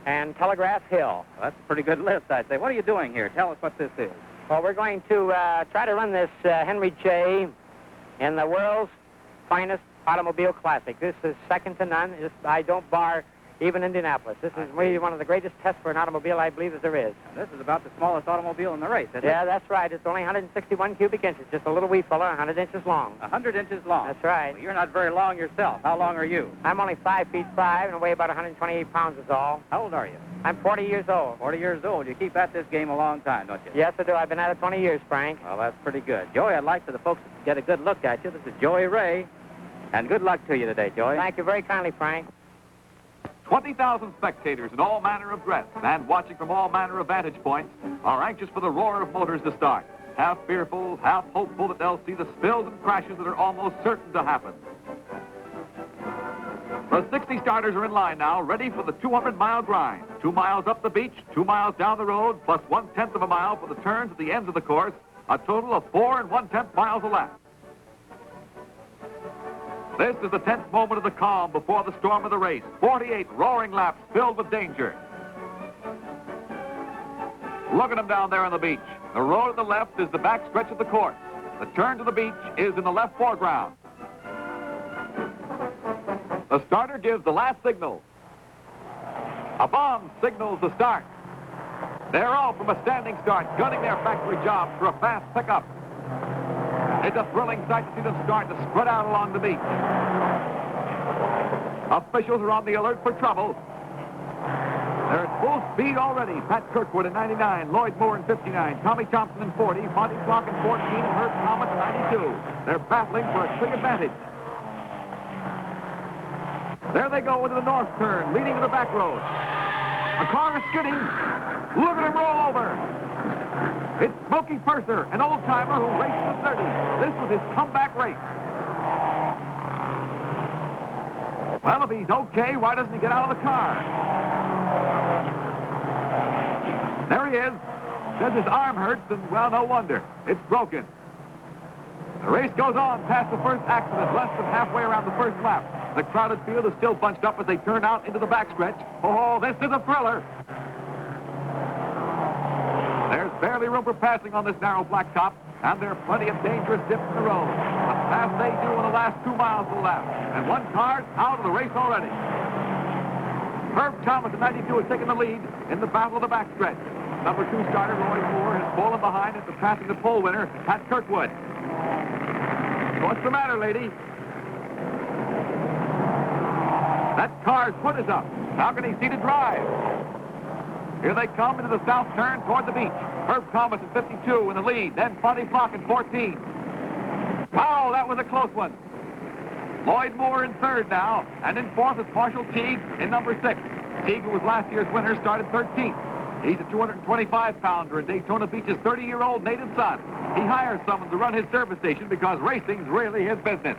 and Telegraph Hill. Well, that's a pretty good list, I'd say. What are you doing here? Tell us what this is. Well, we're going to try to run this Henry J. in the world's finest automobile classic. This is second to none. I don't bar even Indianapolis. This is really one of the greatest tests for an automobile I believe that there is. This is about the smallest automobile in the race, isn't it? Yeah, that's right. It's only 161 cubic inches, just a little wee fella, 100 inches long. 100 inches long. That's right. Well, you're not very long yourself. How long are you? I'm only 5 feet 5 and weigh about 128 pounds is all. How old are you? I'm 40 years old. 40 years old. You keep at this game a long time, don't you? Yes, I do. I've been at it 20 years, Frank. Well, that's pretty good. Joy, I'd like for the folks to get a good look at you. This is Joy Ray. And good luck to you today, Joy. Thank you very kindly, Frank. 20,000 spectators in all manner of dress and watching from all manner of vantage points are anxious for the roar of motors to start. Half fearful, half hopeful that they'll see the spills and crashes that are almost certain to happen. The 60 starters are in line now, ready for the 200-mile grind. 2 miles up the beach, 2 miles down the road, plus 1/10 of a mile for the turns at the ends of the course. A total of 4 1/10 miles a lap. This is the 10th moment of the calm before the storm of the race. 48 roaring laps filled with danger. Look at them down there on the beach. The road to the left is the back stretch of the course. The turn to the beach is in the left foreground. The starter gives the last signal. A bomb signals the start. They're all from a standing start, gunning their factory jobs for a fast pickup. It's a thrilling sight to see them start to spread out along the beach. Officials are on the alert for trouble. They're at full speed already. Pat Kirkwood in 99, Lloyd Moore in 59, Tommy Thompson in 40, Monty Flock in 14, and Herb Thomas in 92. They're battling for a quick advantage. There they go into the north turn, leading to the back road. A car is skidding. Look at him roll over. It's Smokey Purser, an old-timer who raced the 30. This was his comeback race. Well, if he's okay, why doesn't he get out of the car? There he is. Says his arm hurts, and, well, no wonder. It's broken. The race goes on past the first accident, less than halfway around the first lap. The crowded field is still bunched up as they turn out into the backstretch. Oh, this is a thriller. There's barely room for passing on this narrow blacktop, and there are plenty of dangerous dips in the road. But fast they do in the last 2 miles of the lap. And one car's out of the race already. Herb Thomas in 92 has taken the lead in the battle of the backstretch. Number 2 starter Lloyd Moore has fallen behind after passing the pole winner, Pat Kirkwood. What's the matter, lady? That car's foot is up. How can he see to drive? Here they come into the south turn toward the beach. Herb Thomas in 52 in the lead, then Monty Flock in 14. Wow, that was a close one. Lloyd Moore in third now, and in fourth is Marshall Teague in number 6. Teague, who was last year's winner, started 13th. He's a 225-pounder and Daytona Beach's 30-year-old native son. He hires someone to run his service station because racing's really his business.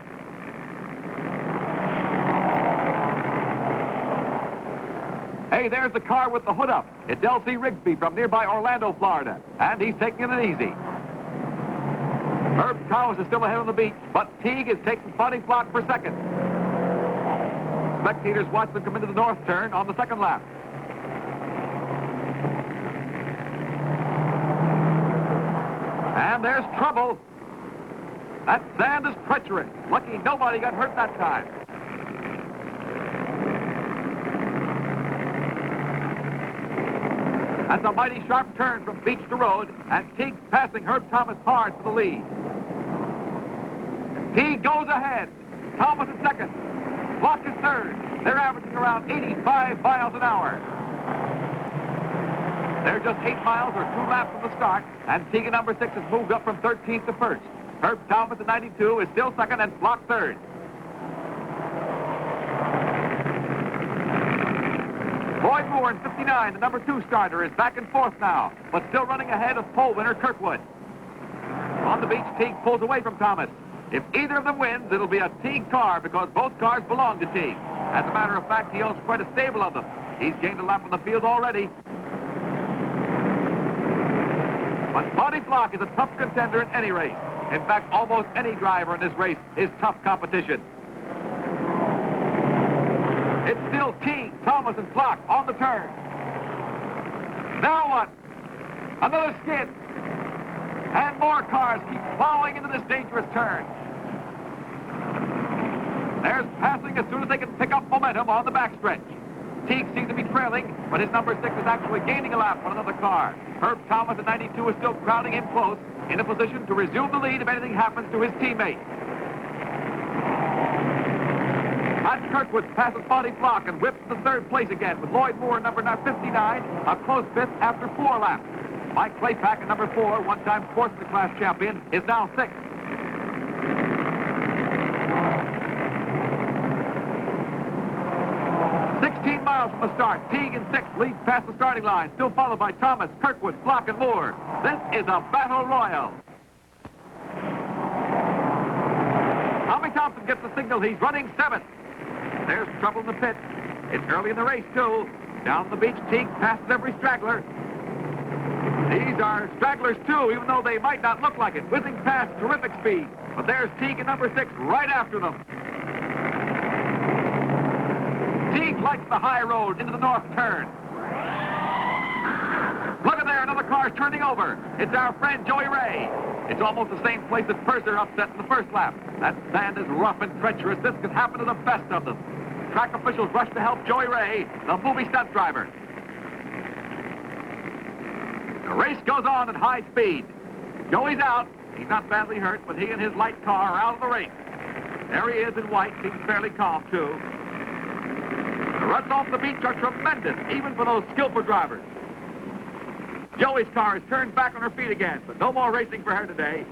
Hey, there's the car with the hood up. It's L.C. Rigsby from nearby Orlando, Florida, and he's taking it easy. Herb Thomas is still ahead on the beach, but Teague is taking Monty Flock for second. Spectators watch them come into the north turn on the second lap. And there's trouble. That sand is treacherous. Lucky nobody got hurt that time. That's a mighty sharp turn from beach to road, and Teague's passing Herb Thomas hard for the lead. Teague goes ahead. Thomas is second. Flock is third. They're averaging around 85 miles an hour. They're just 8 miles or 2 laps from the start, and Teague in number 6 has moved up from 13th to 1st. Herb Thomas at 92 is still second and Flock third. Lloyd Moore in 59, the number 2 starter, is back in 4th now, but still running ahead of pole winner Kirkwood. On the beach, Teague pulls away from Thomas. If either of them wins, it'll be a Teague car because both cars belong to Teague. As a matter of fact, he owns quite a stable of them. He's gained a lap on the field already. But Monty Flock is a tough contender in any race. In fact, almost any driver in this race is tough competition. It's still Teague, Thomas, and Flock on the turn. Now what? Another skid. And more cars keep plowing into this dangerous turn. There's passing as soon as they can pick up momentum on the backstretch. Teague seems to be trailing, but his number 6 is actually gaining a lap on another car. Herb Thomas at 92 is still crowding in close, in a position to resume the lead if anything happens to his teammate. Pat Kirkwood passes Monty Flock and whips to 3rd place again with Lloyd Moore, number 59, a close 5th after 4 laps. Mike Claypack at number 4, one-time Sportsman Class champion, is now 6th. Miles from the start. Teague in 6th leads past the starting line, still followed by Thomas, Kirkwood, Flock, and Moore. This is a battle royal. Tommy Thompson gets the signal. He's running 7th. There's trouble in the pit. It's early in the race, too. Down the beach, Teague passes every straggler. These are stragglers, too, even though they might not look like it. Whizzing past terrific speed. But there's Teague in number 6 right after them. Teague likes the high road into the north turn. Look at there, another car's turning over. It's our friend Joey Ray. It's almost the same place that Purser upset in the first lap. That sand is rough and treacherous. This could happen to the best of them. track officials rush to help Joey Ray, the movie stunt driver. The race goes on at high speed. Joey's out. He's not badly hurt, but he and his light car are out of the race. There he is in white, seems fairly calm, too. The runs off the beach are tremendous, even for those skillful drivers. Joey's car is turned back on her feet again, but no more racing for her today.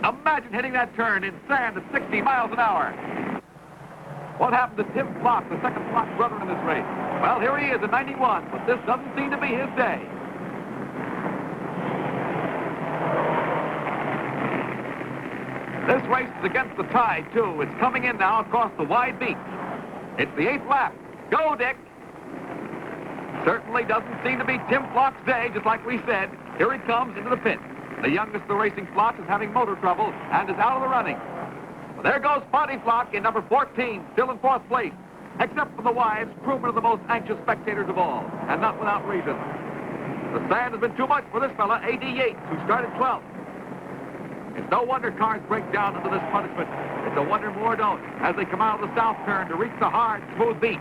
Imagine hitting that turn in sand at 60 miles an hour. What happened to Tim Flock, the second Flock brother in this race? Well, here he is in 91, but this doesn't seem to be his day. This race is against the tide, too. It's coming in now across the wide beach. It's the 8th lap. Go, Dick! Certainly doesn't seem to be Tim Flock's day, just like we said. Here he comes into the pit. The youngest of the racing flocks is having motor trouble and is out of the running. Well, there goes Spotty Flock in number 14, still in 4th place. Except for the wives, crewmen are the most anxious spectators of all, and not without reason. The sand has been too much for this fella, A.D. Yates, who started 12th. It's no wonder cars break down under this punishment. It's a wonder more don't, as they come out of the south turn to reach the hard, smooth beach.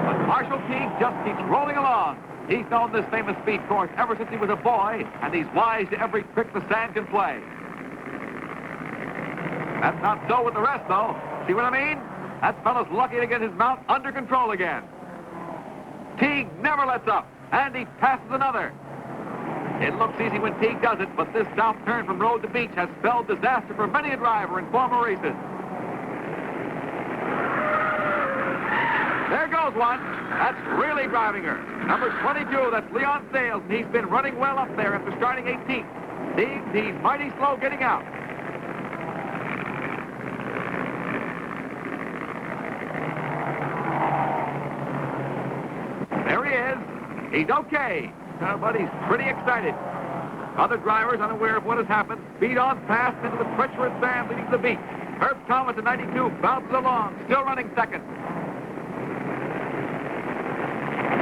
But Marshall Teague just keeps rolling along. He's known this famous speed course ever since he was a boy, and he's wise to every trick the sand can play. That's not so with the rest, though. See what I mean? That fella's lucky to get his mount under control again. Teague never lets up, and he passes another. It looks easy when Teague does it, but this south turn from road to beach has spelled disaster for many a driver in former races. There goes one. That's really driving her. Number 22, that's Leon Sales, and he's been running well up there after starting 18th. Seems he's mighty slow getting out. There he is. He's okay. But he's pretty excited. Other drivers, unaware of what has happened, speed on past into the treacherous sand leading to the beach. Herb Thomas at 92 bounces along, still running second.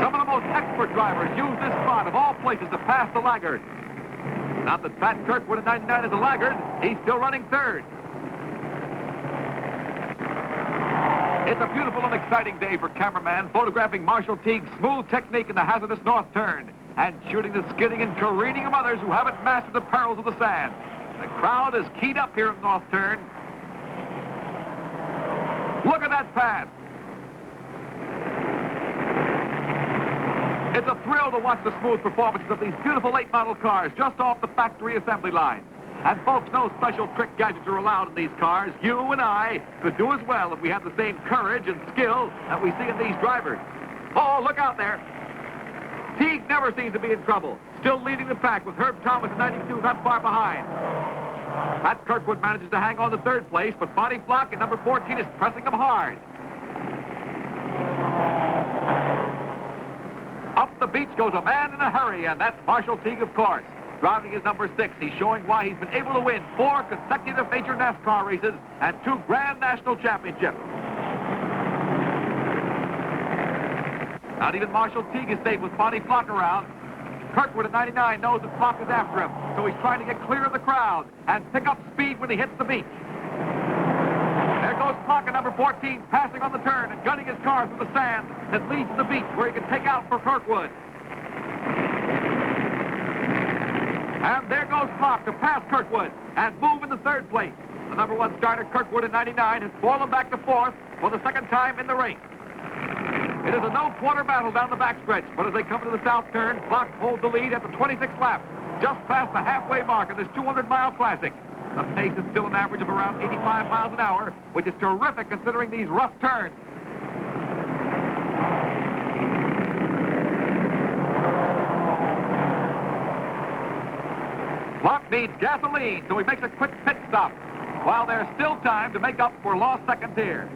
Some of the most expert drivers use this spot of all places to pass the laggard. Not that Pat Kirkwood at 99 is a laggard, he's still running third. It's a beautiful and exciting day for cameraman, photographing Marshall Teague's smooth technique in the hazardous north turn and shooting the skidding and careening of others who haven't mastered the perils of the sand. The crowd is keyed up here in north turn. Look at that pass. It's a thrill to watch the smooth performances of these beautiful late model cars just off the factory assembly line. And folks, no special trick gadgets are allowed in these cars. You and I could do as well if we had the same courage and skill that we see in these drivers. Oh, look out there. Teague never seems to be in trouble. Still leading the pack with Herb Thomas at 92 not far behind. Pat Kirkwood manages to hang on to third place, but Spotty Flock at number 14 is pressing him hard. Up the beach goes a man in a hurry, and that's Marshall Teague, of course. Driving his number 6, he's showing why he's been able to win 4 consecutive major NASCAR races and 2 Grand National Championships. Not even Marshall Teague is safe with Spotty Flock around. Kirkwood at 99 knows that Flock is after him, so he's trying to get clear of the crowd and pick up speed when he hits the beach. There goes Flock at number 14, passing on the turn and gunning his car through the sand that leads to the beach where he can take out for Kirkwood. And there goes Flock to pass Kirkwood and move into third place. The number 1 starter, Kirkwood at 99, has fallen back to 4th for the second time in the race. It is a no-quarter battle down the backstretch, but as they come to the south turn, Flock holds the lead at the 26th lap, just past the halfway mark of this 200-mile classic. The pace is still an average of around 85 miles an hour, which is terrific considering these rough turns. Flock needs gasoline, so he makes a quick pit stop, while there's still time to make up for lost seconds here.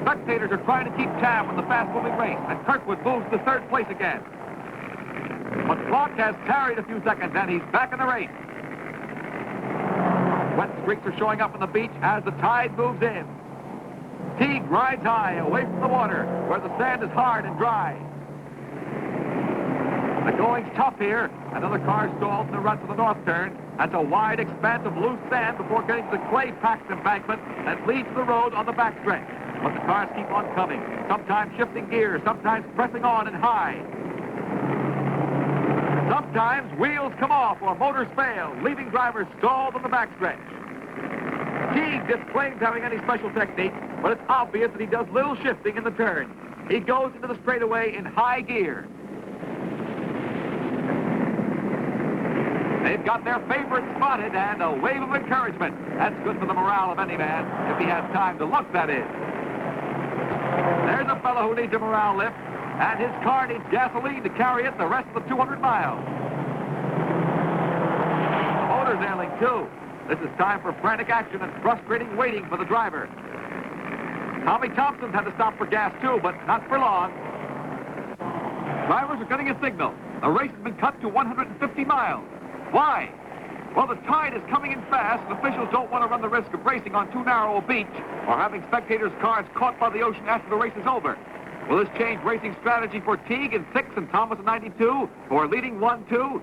Spectators are trying to keep tab on the fast-moving race, and Kirkwood moves to third place again. But Flock has carried a few seconds, and he's back in the race. Wet streaks are showing up on the beach as the tide moves in. Teague rides high, away from the water, where the sand is hard and dry. The going's tough here. Another car stalled in the run to the north turn. That's a wide expanse of loose sand before getting to the clay-packed embankment that leads to the road on the backstretch. But the cars keep on coming, sometimes shifting gears, sometimes pressing on and high. Sometimes wheels come off or motors fail, leaving drivers stalled on the backstretch. Teague disclaims having any special technique, but it's obvious that he does little shifting in the turn. He goes into the straightaway in high gear. They've got their favorite spotted, and a wave of encouragement. That's good for the morale of any man, if he has time to look, that is. There's a fellow who needs a morale lift, and his car needs gasoline to carry it the rest of the 200 miles. The motor's ailing, too. This is time for frantic action and frustrating waiting for the driver. Tommy Thompson's had to stop for gas, too, but not for long. Drivers are getting a signal. The race has been cut to 150 miles. Why? Well, the tide is coming in fast, and officials don't want to run the risk of racing on too narrow a beach or having spectators' cars caught by the ocean after the race is over. Will this change racing strategy for Teague in 6 and Thomas in 92, who are leading 1-2?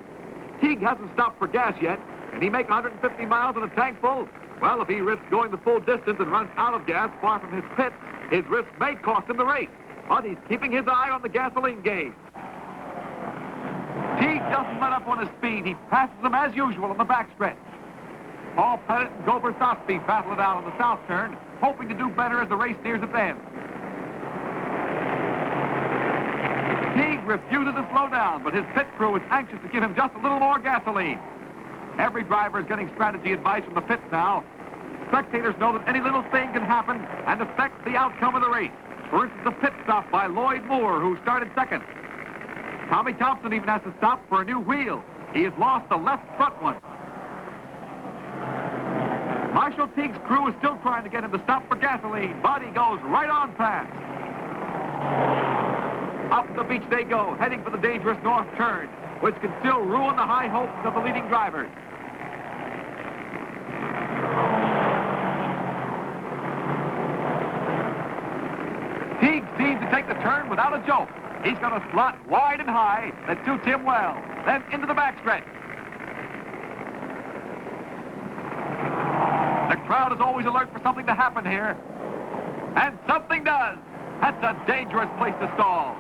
Teague hasn't stopped for gas yet. Can he make 150 miles in a tank full? Well, if he risks going the full distance and runs out of gas far from his pits, his risk may cost him the race. But he's keeping his eye on the gasoline gauge. Teague doesn't let up on his speed. He passes them as usual on the backstretch. Paul Pettit and Gober Sosby battle it out on the south turn, hoping to do better as the race nears its end. Teague refuses to slow down, but his pit crew is anxious to give him just a little more gasoline. Every driver is getting strategy advice from the pits now. Spectators know that any little thing can happen and affect the outcome of the race. For instance, a pit stop by Lloyd Moore, who started second. Tommy Thompson even has to stop for a new wheel. He has lost the left front one. Marshall Teague's crew is still trying to get him to stop for gasoline, but he goes right on past. Up the beach they go, heading for the dangerous north turn, which can still ruin the high hopes of the leading drivers. Teague seems to take the turn without a jolt. He's going to slot wide and high that suits him well. Then into the backstretch. The crowd is always alert for something to happen here. And something does. That's a dangerous place to stall.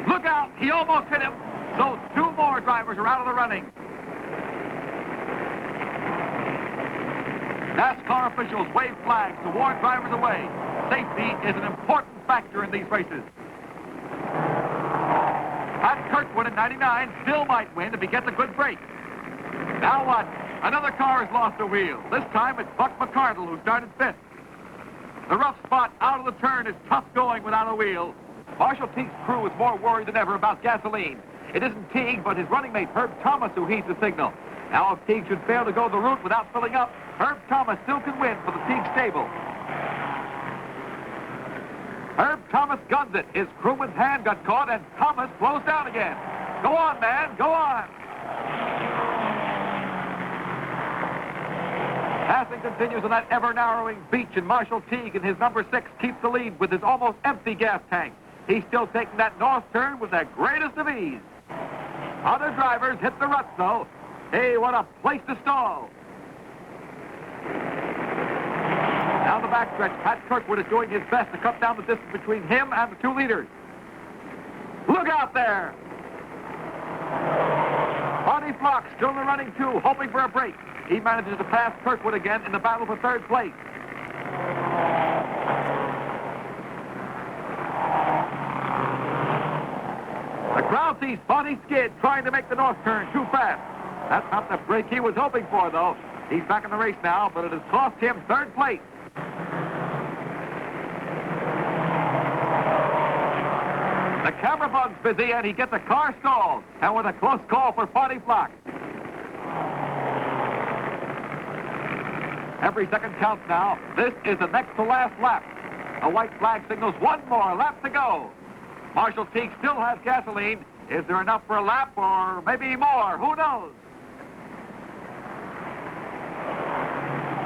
Look out! He almost hit him. So 2 more drivers are out of the running. NASCAR officials wave flags to warn drivers away. Safety is an important factor in these races. Pat Kirkwood in 99 still might win if he gets a good break. Now what? Another car has lost a wheel. This time it's Buck McCardle who started 5th. The rough spot out of the turn is tough going without a wheel. Marshall Teague's crew is more worried than ever about gasoline. It isn't Teague, but his running mate Herb Thomas who heeds the signal. Now if Teague should fail to go the route without filling up, Herb Thomas still can win for the Teague stable. Herb Thomas guns it. His crewman's hand got caught, and Thomas slows down again. Go on, man, go on. Passing continues on that ever-narrowing beach, and Marshall Teague in his number 6 keeps the lead with his almost empty gas tank. He's still taking that north turn with the greatest of ease. Other drivers hit the ruts, though. Hey, what a place to stall. Down the backstretch, Pat Kirkwood is doing his best to cut down the distance between him and the 2 leaders. Look out there! Bonnie Flock still in the running, too, hoping for a break. He manages to pass Kirkwood again in the battle for 3rd place. The crowd sees Bonnie skid trying to make the north turn too fast. That's not the break he was hoping for, though. He's back in the race now, but it has cost him 3rd place. The camera bug's busy, and he gets a car stalled. And with a close call for Bonnie Flock. Every second counts now. This is the next to last lap. A white flag signals 1 more lap to go. Marshall Teague still has gasoline. Is there enough for a lap or maybe more? Who knows?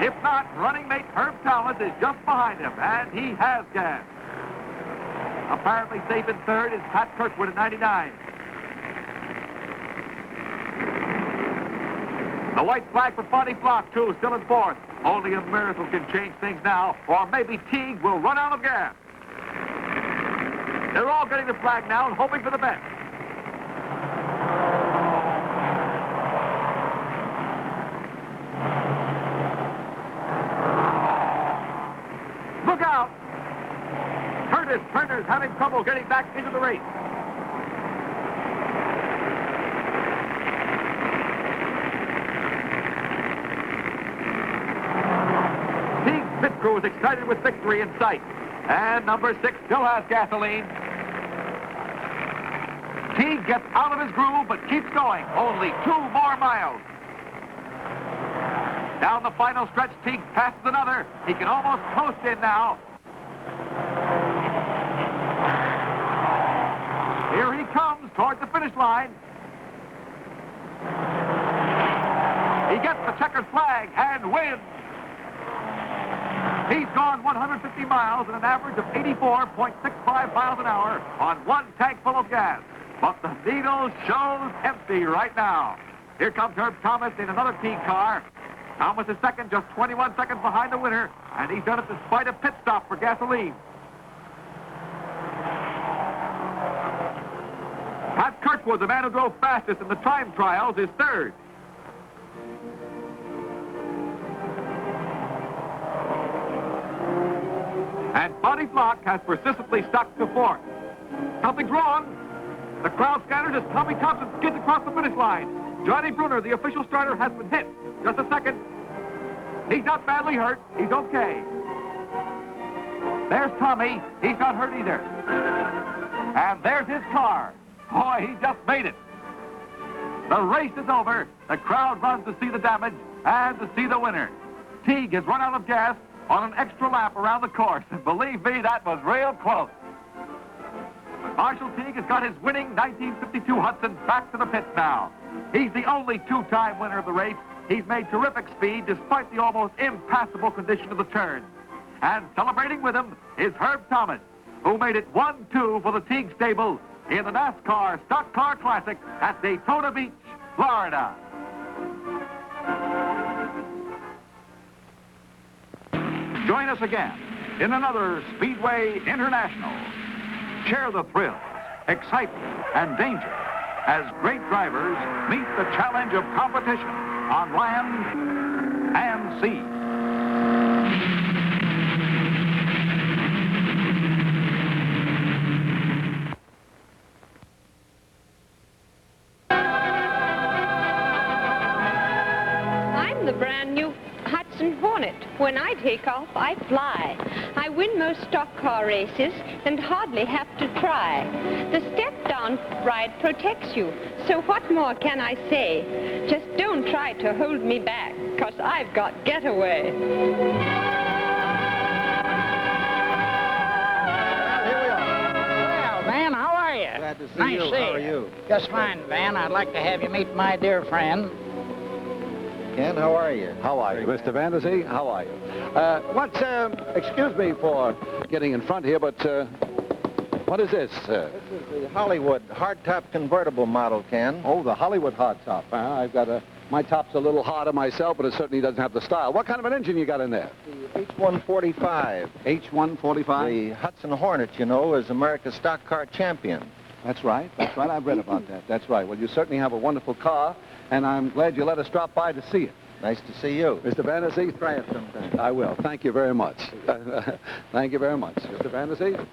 If not, running mate Herb Thomas is just behind him, and he has gas. Apparently safe in 3rd is Pat Kirkwood at 99. The white flag for Bonnie Block, too, still in fourth. Only a miracle can change things now, or maybe Teague will run out of gas. They're all getting the flag now and hoping for the best. Look out! Turner's having trouble getting back into the race. Teague's pit crew is excited with victory in sight. And number 6 still has gasoline. Teague gets out of his groove but keeps going. Only 2 more miles. Down the final stretch, Teague passes another. He can almost coast in now. Here he comes towards the finish line. He gets the checkered flag and wins. He's gone 150 miles at an average of 84.65 miles an hour on 1 tank full of gas. But the needle shows empty right now. Here comes Herb Thomas in another Teague car. Thomas is second, just 21 seconds behind the winner, and he's done it despite a pit stop for gasoline. Pat Kirkwood, the man who drove fastest in the time trials, is third. And Bonnie Block has persistently stuck to fourth. Something's wrong. The crowd scatters as Tommy Thompson skids across the finish line. Johnny Bruner, the official starter, has been hit. Just a second. He's not badly hurt. He's okay. There's Tommy. He's not hurt either. And there's his car. Boy, he just made it. The race is over. The crowd runs to see the damage and to see the winner. Teague has run out of gas on an extra lap around the course. And believe me, that was real close. Marshall Teague has got his winning 1952 Hudson back to the pits now. He's the only 2-time winner of the race. He's made terrific speed despite the almost impassable condition of the turn. And celebrating with him is Herb Thomas, who made it 1-2 for the Teague stable in the NASCAR Stock Car Classic at Daytona Beach, Florida. Join us again in another Speedway International. Share the thrills, excitement, and danger as great drivers meet the challenge of competition on land and sea. I'm the brand new Hudson Hornet. When I take off, I fly. I win most stock car races and hardly have to try. The step-down ride protects you, so what more can I say? Just don't try to hold me back, 'cause I've got getaway. Well, Van, how are you? Glad to see nice you. See How are you? Just fine, Van. I'd like to have you meet my dear friend. Ken, how are you? How are you, Mr. Vandersea? How are you? Excuse me for getting in front here, but what is this? This is the Hollywood hardtop convertible model, Ken. Oh, the Hollywood hardtop. I've got my top's a little harder myself, but it certainly doesn't have the style. What kind of an engine you got in there? The H145. H145? The Hudson Hornet, you know, is America's stock car champion. That's right. That's right. I've read about that. That's right. Well, you certainly have a wonderful car, and I'm glad you let us drop by to see it. Nice to see you. Mr. Vandersea? Try it sometime. I will. Thank you very much. Thank you very much. Mr. Vandersea?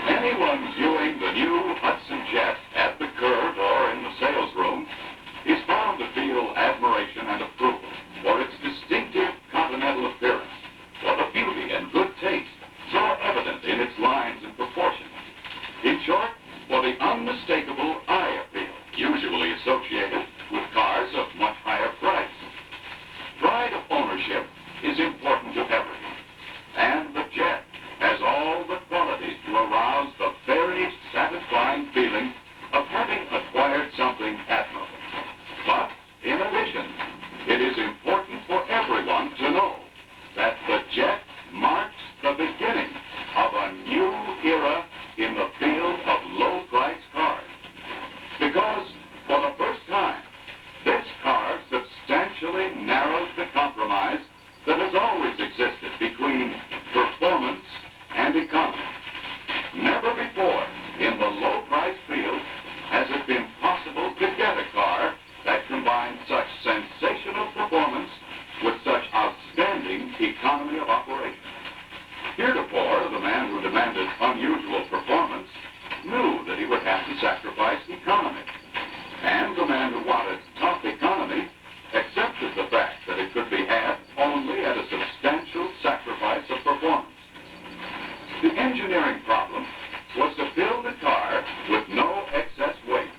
Anyone viewing the new Hudson Jet at the curb or in the sales room is bound to feel admiration and approval for its distinctive continental appearance, for the beauty and good taste so evident in its lines and proportions. In short, for the unmistakable eye appeal usually associated with cars Heretofore, the man who demanded unusual performance knew that he would have to sacrifice economy. And the man who wanted tough economy accepted the fact that it could be had only at a substantial sacrifice of performance. The engineering problem was to build a car with no excess weight,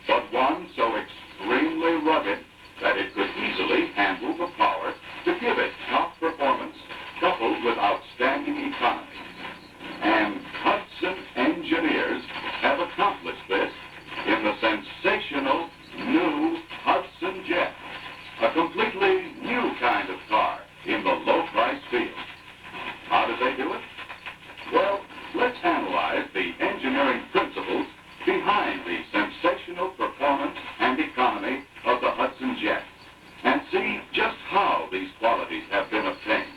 but one so extremely rugged that it could easily handle the power to give it top performance coupled with outstanding economy. And Hudson engineers have accomplished this in the sensational new Hudson Jet, a completely new kind of car in the low-price field. How did they do it? Well, let's analyze the engineering principles behind the sensational performance and economy of the Hudson Jet and see just how these qualities have been obtained.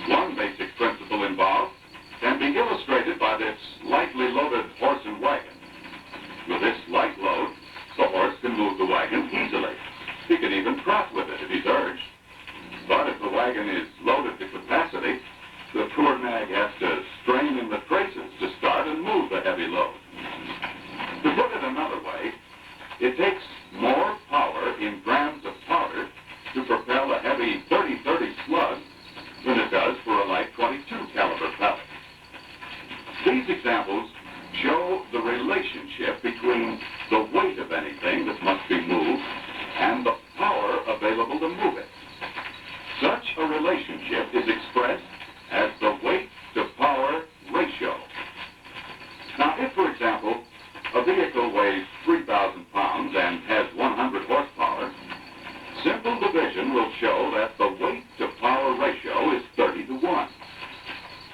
One basic principle involved can be illustrated by this lightly loaded horse and wagon. With this light load, the horse can move the wagon easily. He can even trot with it if he's urged. But if the wagon is loaded to capacity, the poor nag has to strain in the traces to start and move the heavy load. To put it another way, it takes more power in grams of powder to propel a heavy .30-30 slug than it does for a light .22 caliber pellet. These examples show the relationship between the weight of anything that must be moved and the power available to move it. Such a relationship is expressed as the weight-to-power ratio. Now, if, for example, a vehicle weighs 3,000 pounds and has 100 horsepower, simple division will show that the weight-to-power ratio is 30-to-1.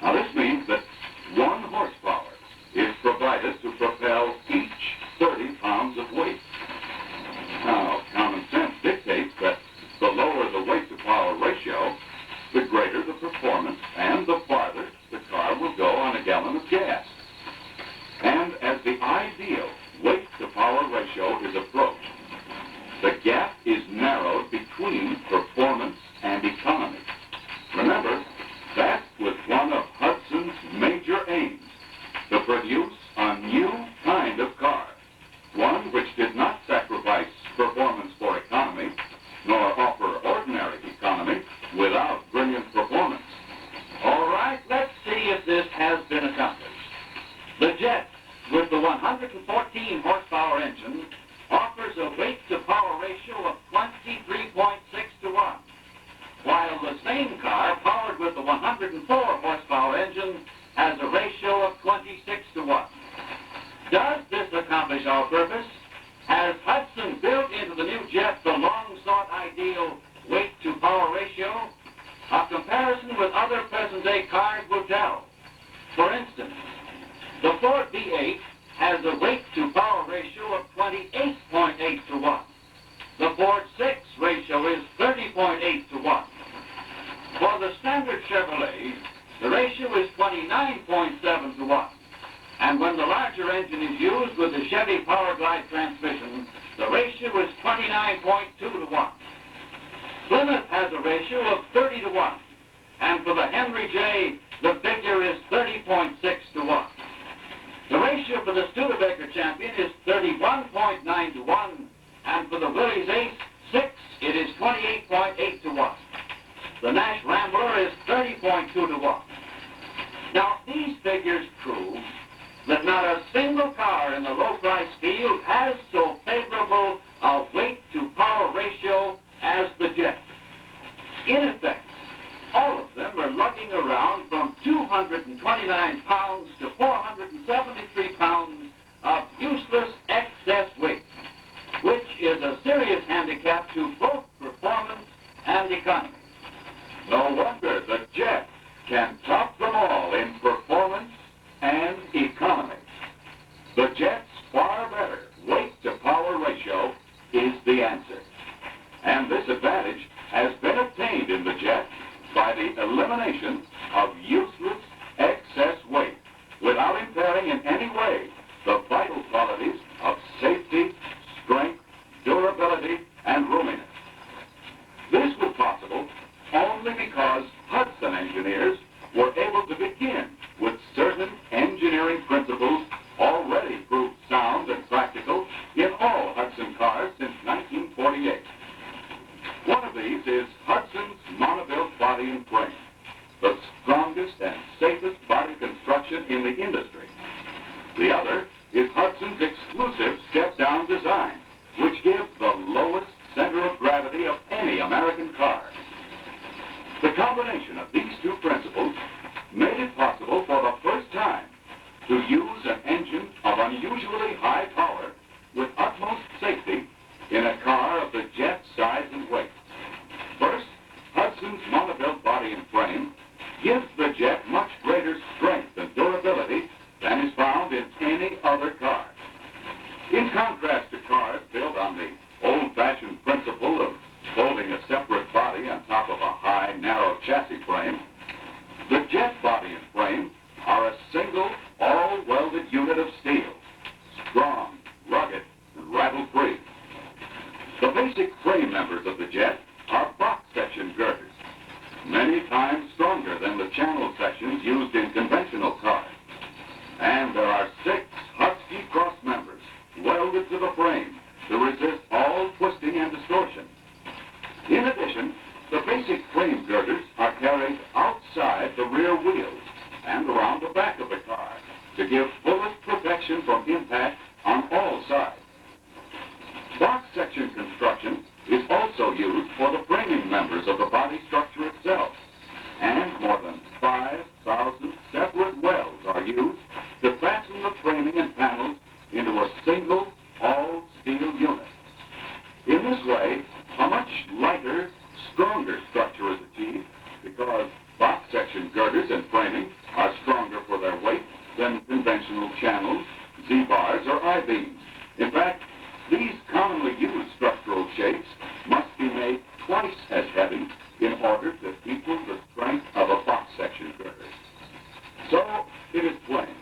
Now, this means that 1 horsepower is provided to propel each 30 pounds of weight. Now, common sense dictates that the lower the weight-to-power ratio, the greater the performance and the farther the car will go on a gallon of gas. And as the ideal weight-to-power ratio is approached, the gap is narrowed between performance and economy. Remember, that was one of Hudson's major aims, to produce a new kind of car, one which did not sacrifice performance for economy, nor offer ordinary economy without brilliant performance. All right, let's see if this has been accomplished. The Jet, with the 114 horsepower engine, offers a weight-to-power ratio of 23.6-to-1, while the same car, powered with the 104 horsepower engine, has a ratio of 26-to-1. Does this accomplish our purpose? Has Hudson built into the new Jet the long-sought ideal weight-to-power ratio? A comparison with other present-day cars will tell. For instance, the Ford V8 has a weight-to-power ratio of 28.8-to-1. The Ford 6 ratio is 30.8-to-1. For the standard Chevrolet, the ratio is 29.7-to-1. And when the larger engine is used with the Chevy Power Glide transmission, the ratio is 29.2-to-1. Plymouth has a ratio of 30-to-1. And for the Henry J, the figure is 30.6-to-1. The ratio for the Studebaker Champion is 31.9-to-1. And for the Willys Ace 6, it is 28.8-to-1. The Nash Rambler is 30.2-to-1. Now, these figures prove that not a single car in the low-price field has so favorable a weight-to-power ratio as the Jet. In effect, all of them are lugging around from 229 pounds to 473 pounds of useless excess weight, which is a serious handicap to both performance and economy. No wonder the Jet can top them all in performance and economy. The Jet's far better weight-to-power ratio is the answer. And this advantage has been obtained in the Jet by the elimination of useless excess weight without impairing in any way the vital qualities of safety, strength, durability, and roominess. This was possible only because Hudson engineers were able to safest body construction in the industry. The other is Hudson's exclusive step-down design, which gives the lowest center of gravity of any American car. The combination of these two principles made it possible for the first time to use an engine of unusually high power with utmost safety in a car of the Jet size and weight. First, Hudson's monobuilt body and frame gives the Jet much greater strength and durability than is found in any other car. In contrast to cars built on the old-fashioned principle of folding a separate body on top of a high, narrow chassis frame, the Jet body and frame are a single, all-welded unit of steel, strong, rugged, and rattle-free. The basic frame members of the Jet are box-section girders, many times stronger than the channel sections used in conventional cars. And there are 6 Husky cross members welded to the frame to resist all twisting and distortion. In addition, the basic frame girders are carried outside the rear wheels and around the back of the car to give fullest protection from impact on all sides. Box section construction is also used for the framing members of the body structure itself, and more than 5,000 separate welds are used to fasten the framing and panels into a single all-steel unit. In this way, a much lighter, stronger structure is achieved because box section girders and framing are stronger for their weight than conventional channels, Z-bars, or I-beams. In fact, these commonly used structural shapes must be made twice as heavy in order to equal the strength of a box section girder. So it is plain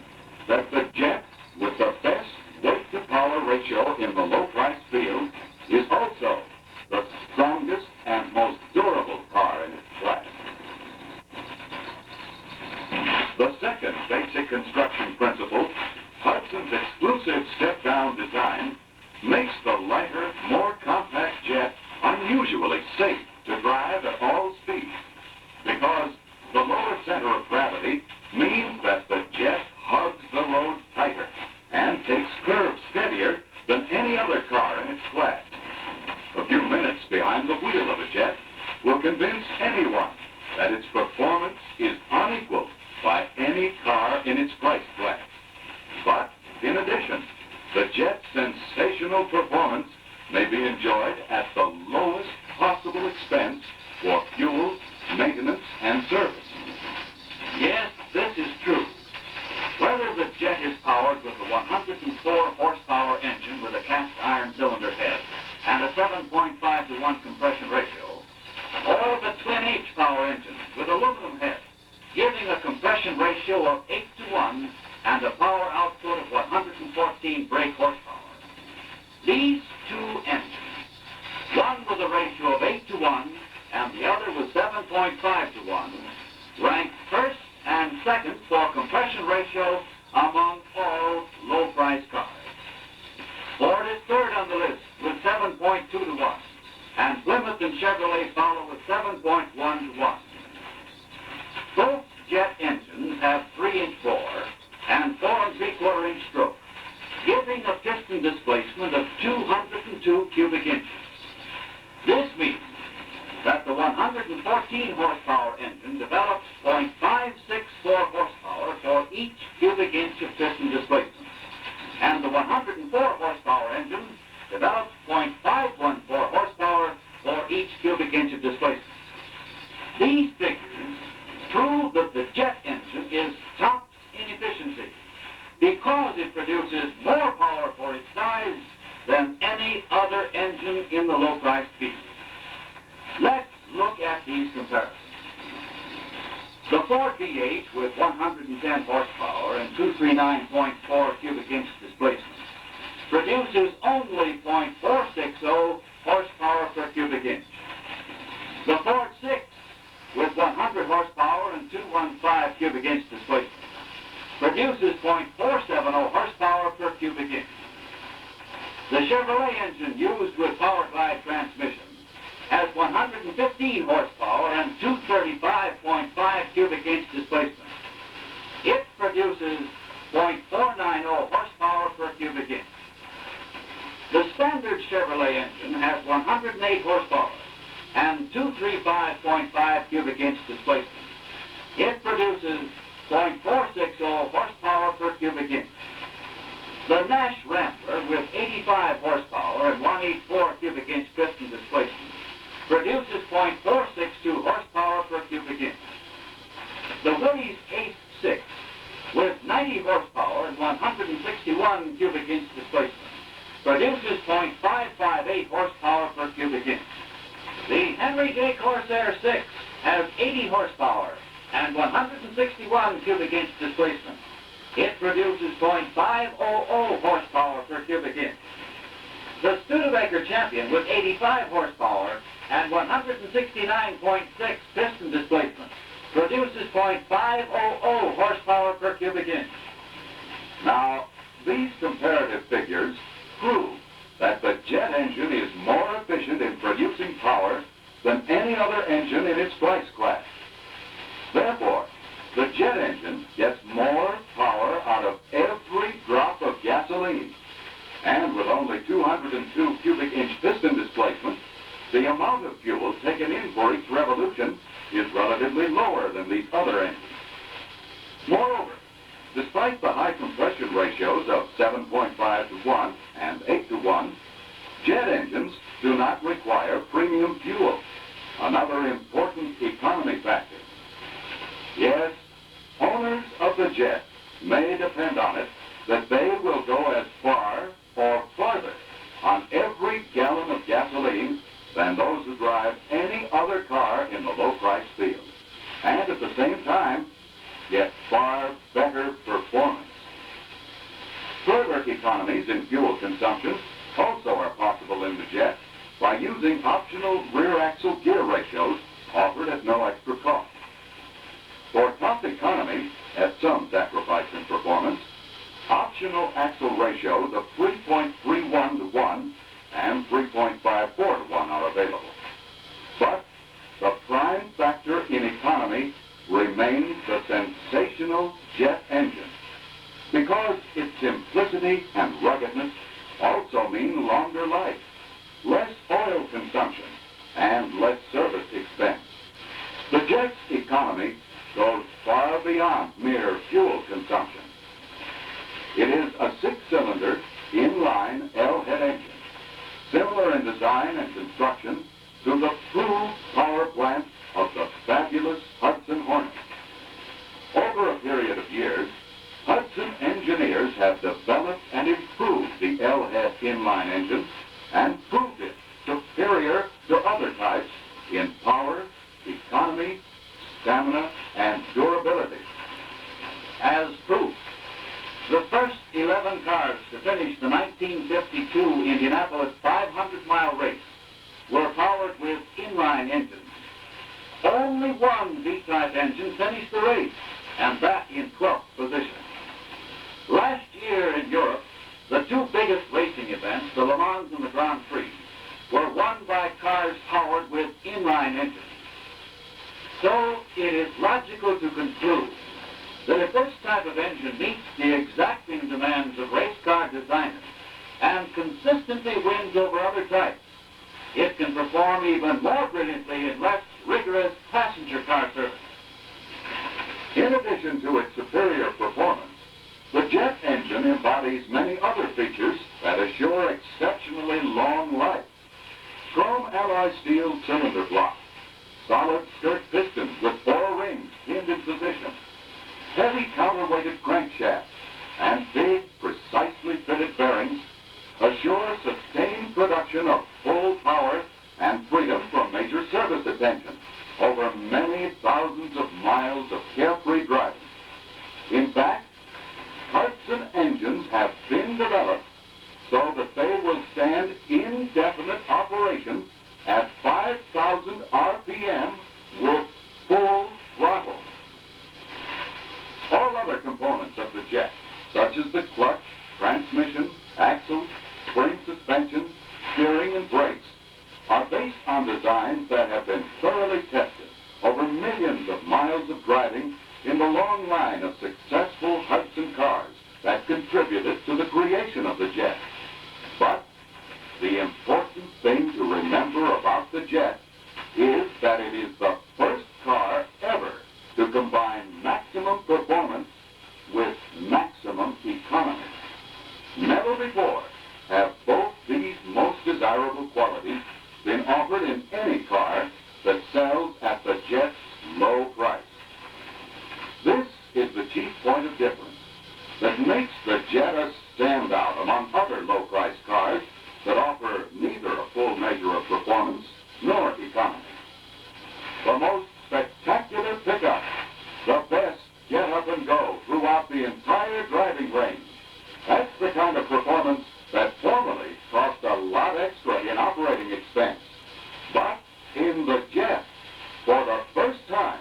that the Jet, with the best weight-to-power ratio in the low-price field, is also the strongest and most durable car in its class. The second basic construction principle, Hudson's exclusive step-down design, makes the lighter, more compact Jet unusually safe to drive at all speeds, because the lower center of gravity means that the Jet hugs the road tighter and takes curves steadier than any other car in its class. A few minutes behind the wheel of a Jet will convince anyone that its performance is unequaled by any car in its price class. But, in addition, the Jet's sensational performance may be enjoyed at the lowest possible expense for fuel, maintenance, and service. Yes, this is true. Whether the Jet is powered with a 104 horsepower engine with a cast iron cylinder head and a 7.5 to 1 compression ratio, or the twin H-power engines with aluminum heads, giving a compression ratio of 8 to 1 and a power output of 114 brake horsepower. These two engines, one with a ratio of 8 to 1 and the other with 7.5 to 1, rank first and second for compression ratio among all low-price cars. Ford is third on the list with 7.2 to 1, and Plymouth and Chevrolet follow with 7.1 to 1. Both Jet engines have 3-inch bore and 4 3/4-inch stroke, giving a piston displacement of 202 cubic inches. This means that the 114 horsepower engine develops 0.564 horsepower for each cubic inch of piston displacement, and the 104 horsepower engine develops 0.514 horsepower for each cubic inch of displacement. These figures prove that the Jet engine is top in efficiency because it produces more power for its size than any other engine in the low-price field. Let's look at these comparisons. The Ford V8 with 110 horsepower and 239.4 cubic inch displacement produces only 0.460 horsepower per cubic inch. The Ford 6 with 100 horsepower and 215 cubic inch displacement produces 0.470 horsepower per cubic inch. The Chevrolet engine used with power glide transmission has 115 horsepower and 235.5 cubic inch displacement, produces 0.490 horsepower per cubic inch. The standard Chevrolet engine has 108 horsepower and 235.5 cubic inch displacement. It produces 0.460 horsepower per cubic inch. The Nash Rambler with 85 horsepower and 184 cubic inch piston displacement produces 0.462 horsepower per cubic inch. The Willys Ace 6 with 90 horsepower and 161 cubic inch displacement produces 0.558 horsepower per cubic inch. The Henry J. Corsair 6 has 80 horsepower and 161 cubic inch displacement. It produces 0.500 horsepower per cubic inch. The Studebaker Champion with 85 horsepower and 169.6 piston displacement produces 0.500 horsepower per cubic inch. Now, these comparative figures prove that the jet engine is more efficient in producing power than any other engine in its price class. Therefore, the jet engine gets more power out of every drop of gasoline. And with only 202 cubic inch piston displacement, the amount of fuel taken in for each revolution is relatively lower than these other engines. Moreover, despite the high compression ratios of 7.5 to 1 and 8 to 1, jet engines do not require premium fuel, another important economy factor. Yes, owners of the jet may depend on it that they will go as far or farther on every gallon of gasoline than those who drive any other car in the low-price field, and at the same time get far better performance. Further economies in fuel consumption also are possible in the jet by using optional rear axle gear ratios offered at no extra cost. For top economy, at some sacrifice in performance, optional axle ratios of 3.31 to 1 and 3.54 to 1 are available. But the prime factor in economy remains the sensational jet engine, because its simplicity and ruggedness also mean longer life, less oil consumption, and less service expense. The jet's economy goes far beyond mere fuel consumption. It is a 6-cylinder, inline L-head engine, similar in design and construction to the true power plant of the fabulous Hudson Hornet. Over a period of years, Hudson engineers have developed and improved the L-head inline engine and proved it superior to other types in power, economy, stamina, and durability. As proof, the first 11 cars to finish the 1952 Indianapolis 500-mile race were powered with inline engines. Only one V-type engine finished the race, and that in 12th position. Last year in Europe, the two biggest racing events, the Le Mans and the Grand Prix, were won by cars powered with inline engines. So it is logical to conclude that if this type of engine meets the exacting demands of race car designers and consistently wins over other types, it can perform even more brilliantly in less rigorous passenger car service. In addition to its superior performance, the jet engine embodies many other features that assure exceptionally long life. Chrome alloy steel cylinder blocks, solid skirt pistons with 4 rings pinned in position, heavy counterweighted crankshafts, and big, precisely fitted bearings assure sustained production of full power and freedom from major service attention over many thousands of miles of carefree driving. In fact, Hudson engines have been developed so that they will stand indefinite operation at 5,000 RPM with full throttle. All other components of the jet, such as the clutch, transmission, axles, spring suspension, steering, and brakes, are based on designs that have been thoroughly tested over millions of miles of driving in the long line of successful Hudson and go throughout the entire driving range. That's the kind of performance that formerly cost a lot extra in operating expense. But in the Jet, for the first time,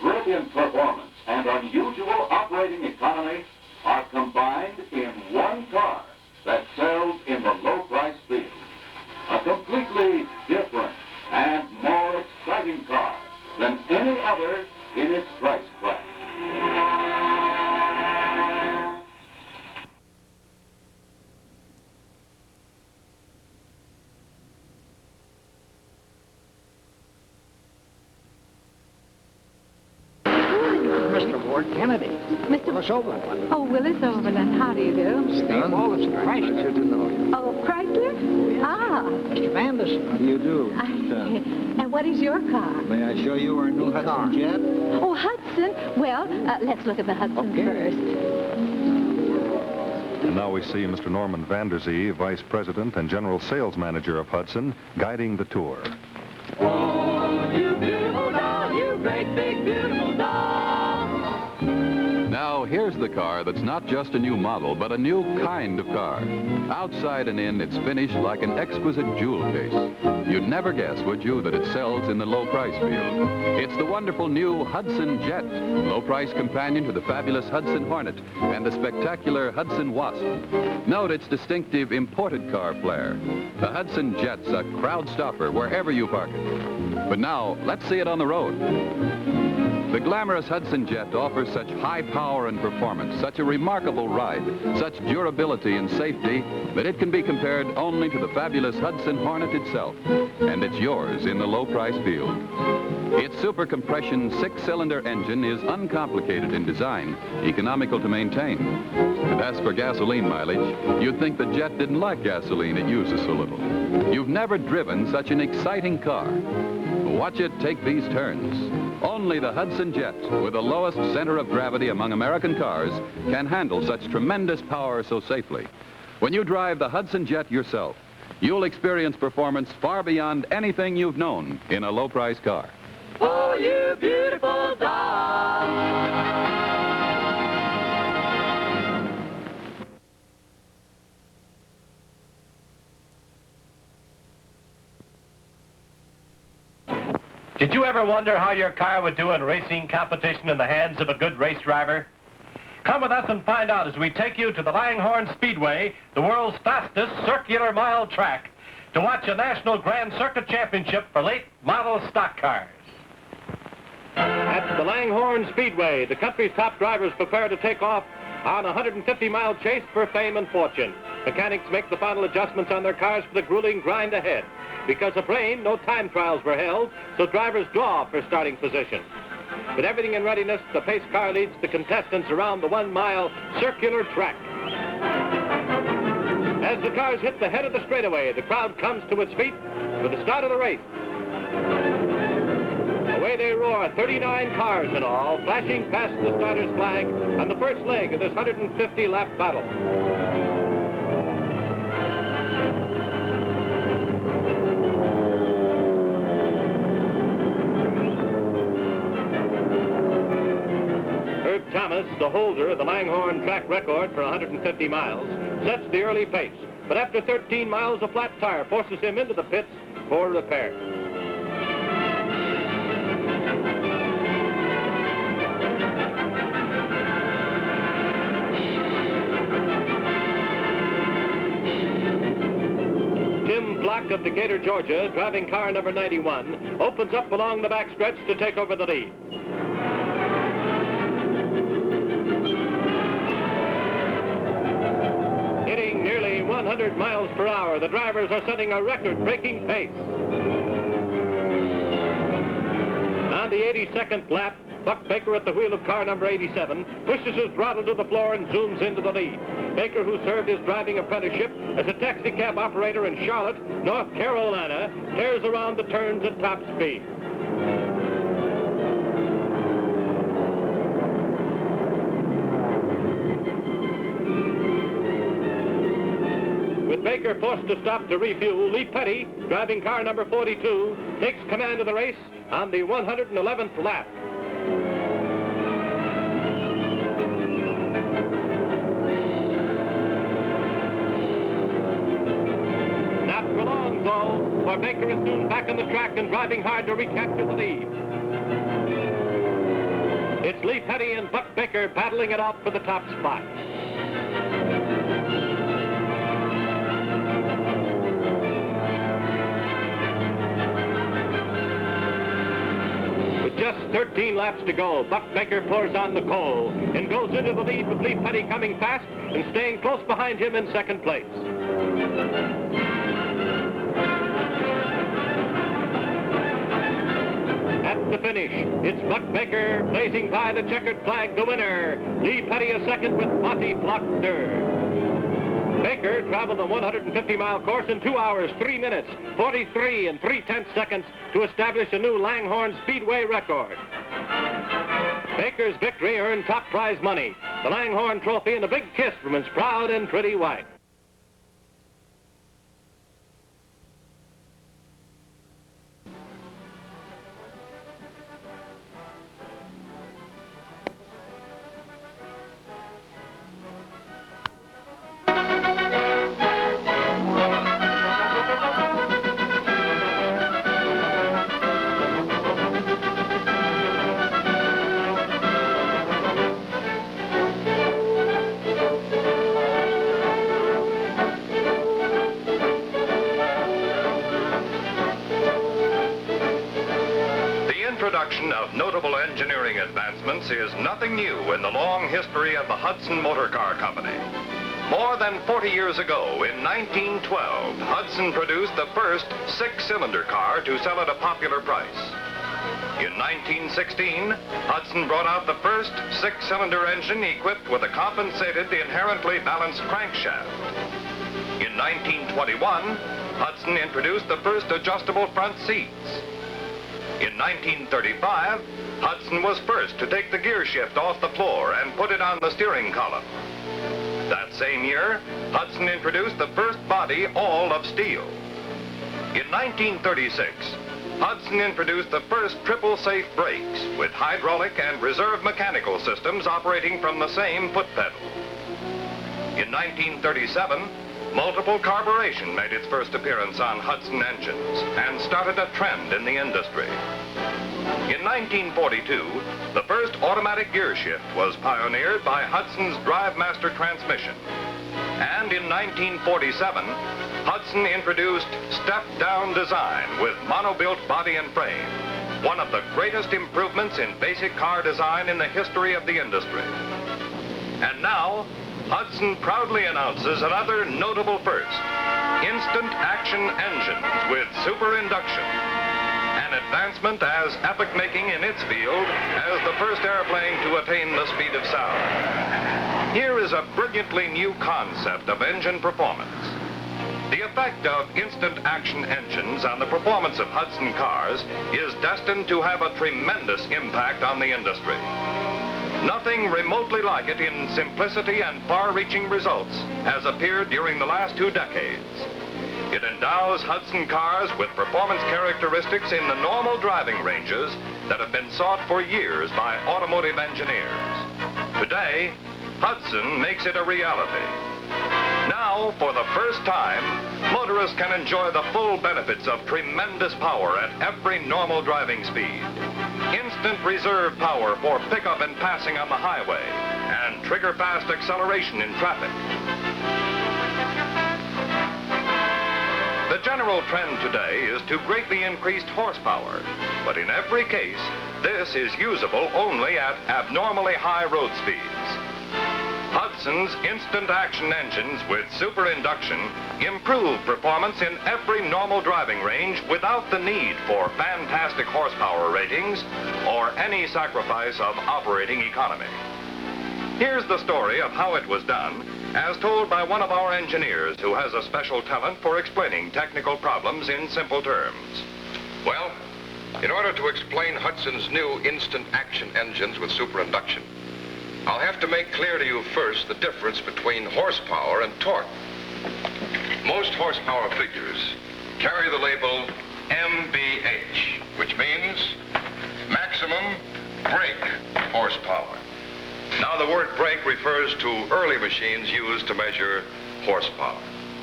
brilliant performance and unusual operating economy are combined in one car that sells in the low-price field. A completely different and more exciting car than any other in its price class. Mr. Ward Kennedy. Mr. Willis Overland. Oh, Willis Overland, how do you do? Steve Wallace, Chrysler. To know you. Oh, Chrysler? Ah. Mr. Vanderson. How do you do? And what is your car? May I show you our new Hudson Jet? Oh, Hudson. Well, let's look at the Hudson first. And now we see Mr. Norman Vanderzee, Vice President and General Sales Manager of Hudson, guiding the tour. Oh, you beautiful doll, you great big beautiful doll. Now, here's the car that's not just a new model, but a new kind of car. Outside and in, it's finished like an exquisite jewel case. You'd never guess, would you, that it sells in the low-price field. It's the wonderful new Hudson Jet, low-price companion to the fabulous Hudson Hornet and the spectacular Hudson Wasp. Note its distinctive imported car flair. The Hudson Jet's a crowd stopper wherever you park it. But now, let's see it on the road. The glamorous Hudson Jet offers such high power and performance, such a remarkable ride, such durability and safety, that it can be compared only to the fabulous Hudson Hornet itself. And it's yours in the low-price field. Its super compression six-cylinder engine is uncomplicated in design, economical to maintain. And as for gasoline mileage, you'd think the Jet didn't like gasoline it uses so little. You've never driven such an exciting car. Watch it take these turns. Only the Hudson Jet, with the lowest center of gravity among American cars, can handle such tremendous power so safely. When you drive the Hudson Jet yourself, you'll experience performance far beyond anything you've known in a low-price car. Oh, you beautiful doll. Did you ever wonder how your car would do in racing competition in the hands of a good race driver? Come with us and find out as we take you to the Langhorne Speedway, the world's fastest circular mile track, to watch a National Grand Circuit Championship for late model stock cars. At the Langhorne Speedway, the country's top drivers prepare to take off on a 150-mile chase for fame and fortune. Mechanics make the final adjustments on their cars for the grueling grind ahead. Because of rain, no time trials were held, so drivers draw for starting position. With everything in readiness, the pace car leads the contestants around the 1-mile circular track. As the cars hit the head of the straightaway, the crowd comes to its feet for the start of the race. Away they roar, 39 cars in all, flashing past the starter's flag on the first leg of this 150-lap battle. Thomas, the holder of the Langhorne track record for 150 miles, sets the early pace. But after 13 miles, a flat tire forces him into the pits for repair. Jim Block of Decatur, Georgia, driving car number 91, opens up along the backstretch to take over the lead. Hitting nearly 100 miles per hour, the drivers are setting a record-breaking pace. On the 82nd lap, Buck Baker at the wheel of car number 87 pushes his throttle to the floor and zooms into the lead. Baker, who served his driving apprenticeship as a taxi cab operator in Charlotte, North Carolina, tears around the turns at top speed. With Baker forced to stop to refuel, Lee Petty, driving car number 42, takes command of the race on the 111th lap. for Baker is soon back on the track and driving hard to recapture the lead. It's Lee Petty and Buck Baker battling it out for the top spot. With just 13 laps to go, Buck Baker pours on the coal and goes into the lead with Lee Petty coming fast and staying close behind him in second place. At the finish, it's Buck Baker blazing by the checkered flag, the winner. Lee Petty a second with Monty Flock third. Baker traveled the 150-mile course in 2 hours, 3 minutes, 43 and 3/10 seconds to establish a new Langhorne Speedway record. Baker's victory earned top prize money, the Langhorne Trophy, and a big kiss from his proud and pretty wife. Of notable engineering advancements is nothing new in the long history of the Hudson Motor Car Company. More than 40 years ago, in 1912, Hudson produced the first 6-cylinder car to sell at a popular price. In 1916, Hudson brought out the first 6-cylinder engine equipped with a compensated, inherently balanced crankshaft. In 1921, Hudson introduced the first adjustable front seats. In 1935, Hudson was first to take the gear shift off the floor and put it on the steering column. That same year, Hudson introduced the first body all of steel. In 1936, Hudson introduced the first triple safe brakes with hydraulic and reserve mechanical systems operating from the same foot pedal. In 1937, multiple carburation made its first appearance on Hudson engines and started a trend in the industry. In 1942, the first automatic gear shift was pioneered by Hudson's DriveMaster transmission. And in 1947, Hudson introduced step-down design with mono-built body and frame, one of the greatest improvements in basic car design in the history of the industry. And now, Hudson proudly announces another notable first, instant action engines with super induction, an advancement as epoch-making in its field as the first airplane to attain the speed of sound. Here is a brilliantly new concept of engine performance. The effect of instant action engines on the performance of Hudson cars is destined to have a tremendous impact on the industry. Nothing remotely like it in simplicity and far-reaching results has appeared during the last 2 decades. It endows Hudson cars with performance characteristics in the normal driving ranges that have been sought for years by automotive engineers. Today, Hudson makes it a reality. Now, for the first time, motorists can enjoy the full benefits of tremendous power at every normal driving speed. Instant reserve power for pickup and passing on the highway, and trigger-fast acceleration in traffic. The general trend today is to greatly increased horsepower, but in every case, this is usable only at abnormally high road speeds. Hudson's instant action engines with super induction improve performance in every normal driving range without the need for fantastic horsepower ratings or any sacrifice of operating economy. Here's the story of how it was done, as told by one of our engineers who has a special talent for explaining technical problems in simple terms. Well, in order to explain Hudson's new instant action engines with super induction, I'll have to make clear to you first the difference between horsepower and torque. Most horsepower figures carry the label MBH, which means maximum brake horsepower. Now, the word brake refers to early machines used to measure horsepower.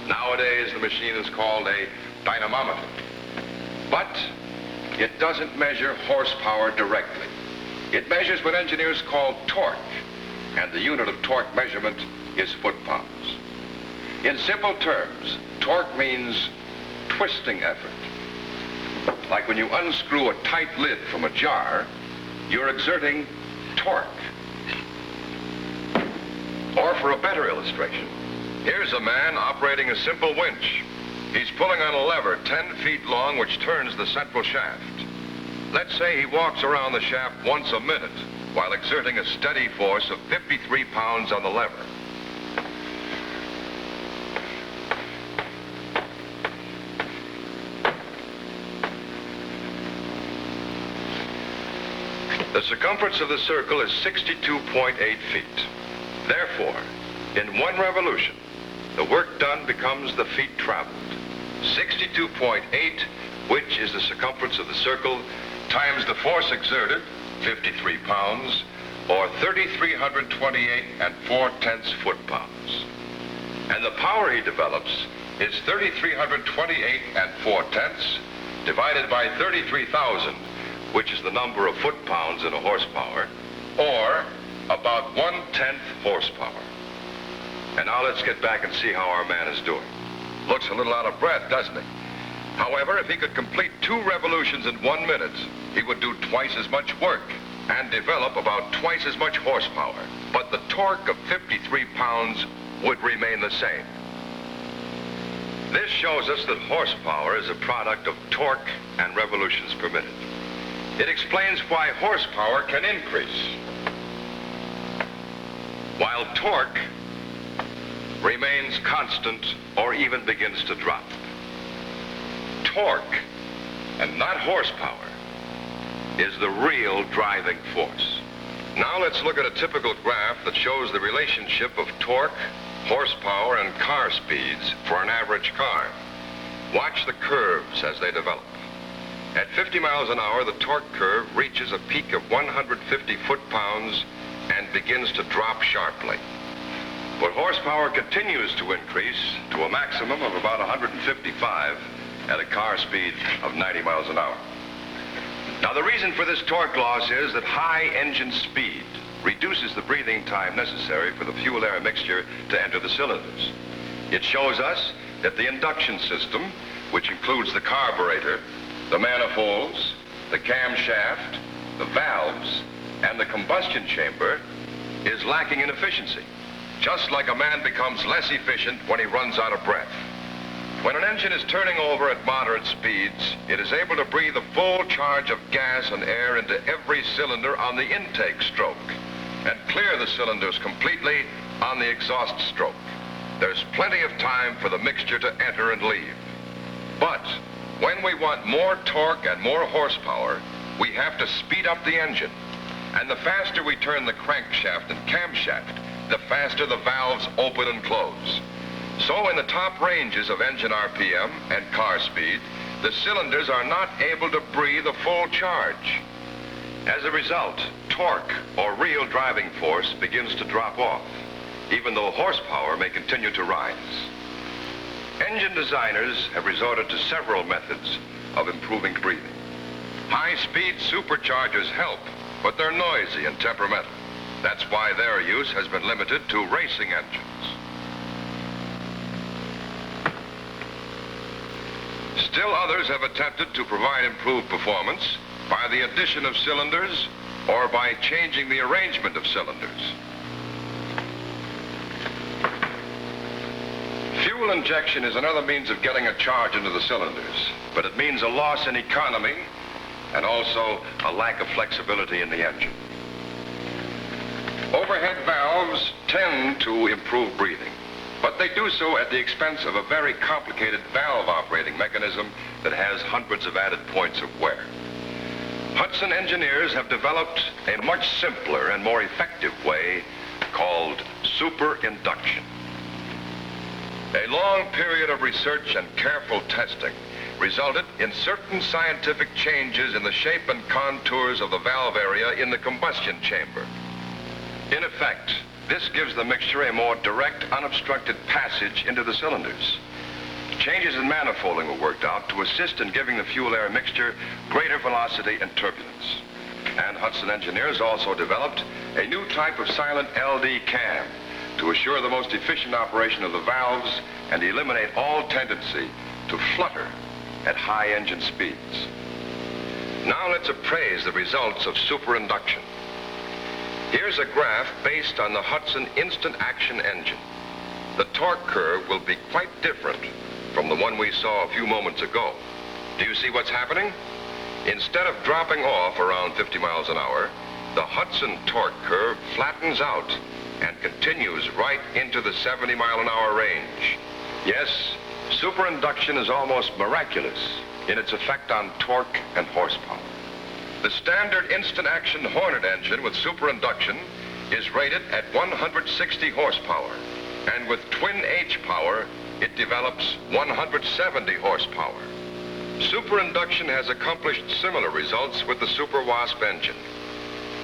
Nowadays, the machine is called a dynamometer. But it doesn't measure horsepower directly. It measures what engineers call torque, and the unit of torque measurement is foot-pounds. In simple terms, torque means twisting effort. Like when you unscrew a tight lid from a jar, you're exerting torque. Or for a better illustration, here's a man operating a simple winch. He's pulling on a lever 10 feet long which turns the central shaft. Let's say he walks around the shaft once a minute while exerting a steady force of 53 pounds on the lever. The circumference of the circle is 62.8 feet. Therefore, in one revolution, the work done becomes the feet traveled. 62.8, which is the circumference of the circle, times the force exerted, 53 pounds, or 3,328 and 4/10 foot-pounds. And the power he develops is 3,328 and 4/10 divided by 33,000, which is the number of foot-pounds in a horsepower, or about 1/10 horsepower. And now let's get back and see how our man is doing. Looks a little out of breath, doesn't he? However, if he could complete 2 revolutions in 1 minute, he would do twice as much work and develop about twice as much horsepower. But the torque of 53 pounds would remain the same. This shows us that horsepower is a product of torque and revolutions per minute. It explains why horsepower can increase, while torque remains constant or even begins to drop. Torque, and not horsepower, is the real driving force. Now let's look at a typical graph that shows the relationship of torque, horsepower, and car speeds for an average car. Watch the curves as they develop. At 50 miles an hour, the torque curve reaches a peak of 150 foot-pounds and begins to drop sharply. But horsepower continues to increase to a maximum of about 155 at a car speed of 90 miles an hour. Now, the reason for this torque loss is that high engine speed reduces the breathing time necessary for the fuel-air mixture to enter the cylinders. It shows us that the induction system, which includes the carburetor, the manifolds, the camshaft, the valves, and the combustion chamber, is lacking in efficiency, just like a man becomes less efficient when he runs out of breath. When an engine is turning over at moderate speeds, it is able to breathe a full charge of gas and air into every cylinder on the intake stroke and clear the cylinders completely on the exhaust stroke. There's plenty of time for the mixture to enter and leave. But when we want more torque and more horsepower, we have to speed up the engine. And the faster we turn the crankshaft and camshaft, the faster the valves open and close. So in the top ranges of engine RPM and car speed, the cylinders are not able to breathe a full charge. As a result, torque, or real driving force, begins to drop off, even though horsepower may continue to rise. Engine designers have resorted to several methods of improving breathing. High-speed superchargers help, but they're noisy and temperamental. That's why their use has been limited to racing engines. Still others have attempted to provide improved performance by the addition of cylinders or by changing the arrangement of cylinders. Fuel injection is another means of getting a charge into the cylinders, but it means a loss in economy and also a lack of flexibility in the engine. Overhead valves tend to improve breathing, but they do so at the expense of a very complicated valve operating mechanism that has hundreds of added points of wear. Hudson engineers have developed a much simpler and more effective way called superinduction. A long period of research and careful testing resulted in certain scientific changes in the shape and contours of the valve area in the combustion chamber. In effect, this gives the mixture a more direct, unobstructed passage into the cylinders. Changes in manifolding were worked out to assist in giving the fuel-air mixture greater velocity and turbulence. And Hudson engineers also developed a new type of silent LD cam to assure the most efficient operation of the valves and eliminate all tendency to flutter at high engine speeds. Now let's appraise the results of superinduction. Here's a graph based on the Hudson instant action engine. The torque curve will be quite different from the one we saw a few moments ago. Do you see what's happening? Instead of dropping off around 50 miles an hour, the Hudson torque curve flattens out and continues right into the 70-mile-an-hour range. Yes, superinduction is almost miraculous in its effect on torque and horsepower. The standard instant action Hornet engine with superinduction is rated at 160 horsepower, and with twin H power, it develops 170 horsepower. Superinduction has accomplished similar results with the Super Wasp engine.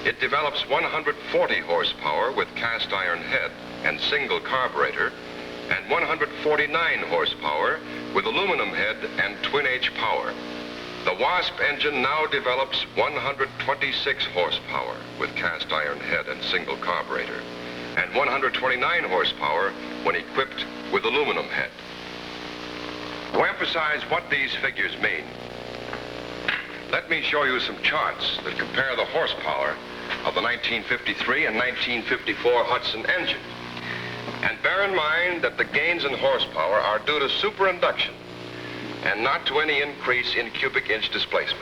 It develops 140 horsepower with cast iron head and single carburetor, and 149 horsepower with aluminum head and twin H power. The Wasp engine now develops 126 horsepower with cast iron head and single carburetor, and 129 horsepower when equipped with aluminum head. To emphasize what these figures mean, let me show you some charts that compare the horsepower of the 1953 and 1954 Hudson engine. And bear in mind that the gains in horsepower are due to superinduction and not to any increase in cubic inch displacement.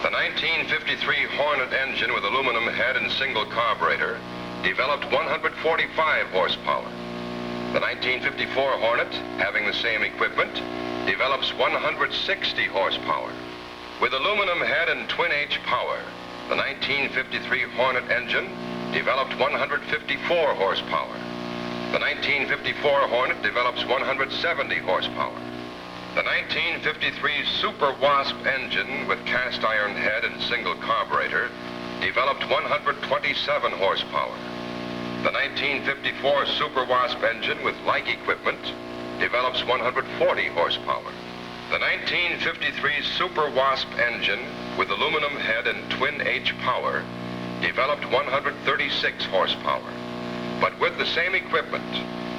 The 1953 Hornet engine with aluminum head and single carburetor developed 145 horsepower. The 1954 Hornet, having the same equipment, develops 160 horsepower. With aluminum head and twin H power, the 1953 Hornet engine developed 154 horsepower. The 1954 Hornet develops 170 horsepower. The 1953 Super Wasp engine with cast iron head and single carburetor developed 127 horsepower. The 1954 Super Wasp engine with like equipment develops 140 horsepower. The 1953 Super Wasp engine with aluminum head and twin H power developed 136 horsepower. But with the same equipment,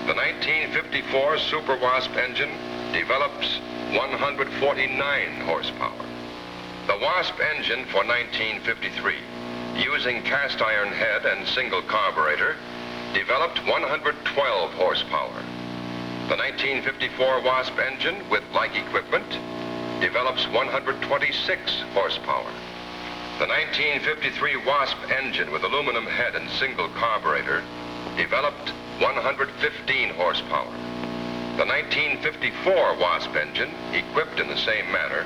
the 1954 Super Wasp engine develops 149 horsepower. The Wasp engine for 1953, using cast iron head and single carburetor, developed 112 horsepower. The 1954 Wasp engine with like equipment develops 126 horsepower. The 1953 Wasp engine with aluminum head and single carburetor developed 115 horsepower. The 1954 Wasp engine, equipped in the same manner,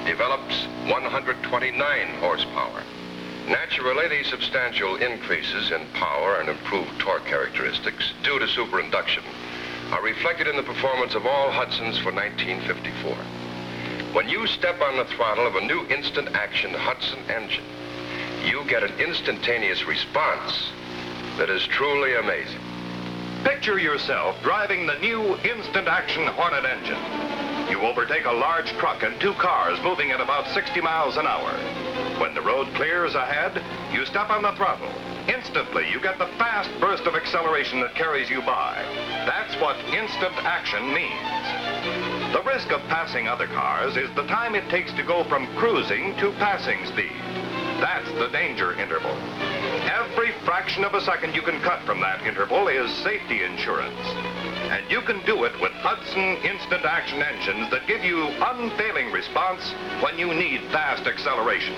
develops 129 horsepower. Naturally, these substantial increases in power and improved torque characteristics due to superinduction are reflected in the performance of all Hudsons for 1954. When you step on the throttle of a new instant action Hudson engine, you get an instantaneous response that is truly amazing. Picture yourself driving the new instant action Hornet engine. You overtake a large truck and two cars moving at about 60 miles an hour. When the road clears ahead, you step on the throttle. Instantly, you get the fast burst of acceleration that carries you by. That's what instant action means. The risk of passing other cars is the time it takes to go from cruising to passing speed. That's the danger interval. Every fraction of a second you can cut from that interval is safety insurance. And you can do it with Hudson instant action engines that give you unfailing response when you need fast acceleration.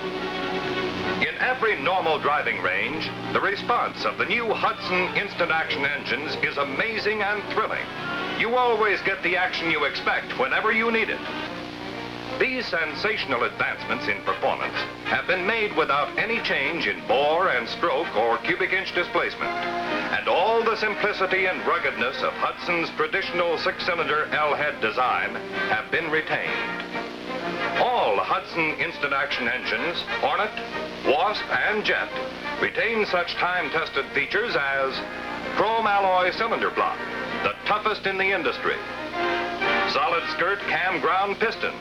In every normal driving range, the response of the new Hudson instant action engines is amazing and thrilling. You always get the action you expect whenever you need it. These sensational advancements in performance have been made without any change in bore and stroke or cubic inch displacement. And all the simplicity and ruggedness of Hudson's traditional six-cylinder L-head design have been retained. All Hudson instant action engines, Hornet, Wasp, and Jet, retain such time-tested features as chrome alloy cylinder block, the toughest in the industry. solid skirt cam ground pistons,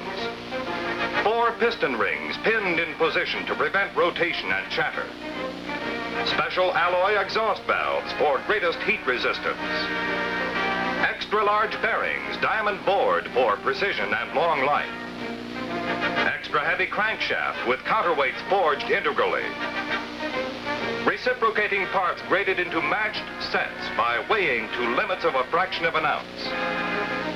4 piston rings pinned in position to prevent rotation and chatter, special alloy exhaust valves for greatest heat resistance, extra large bearings, diamond bored for precision and long life, extra heavy crankshaft with counterweights forged integrally, reciprocating parts graded into matched sets by weighing to limits of a fraction of an ounce,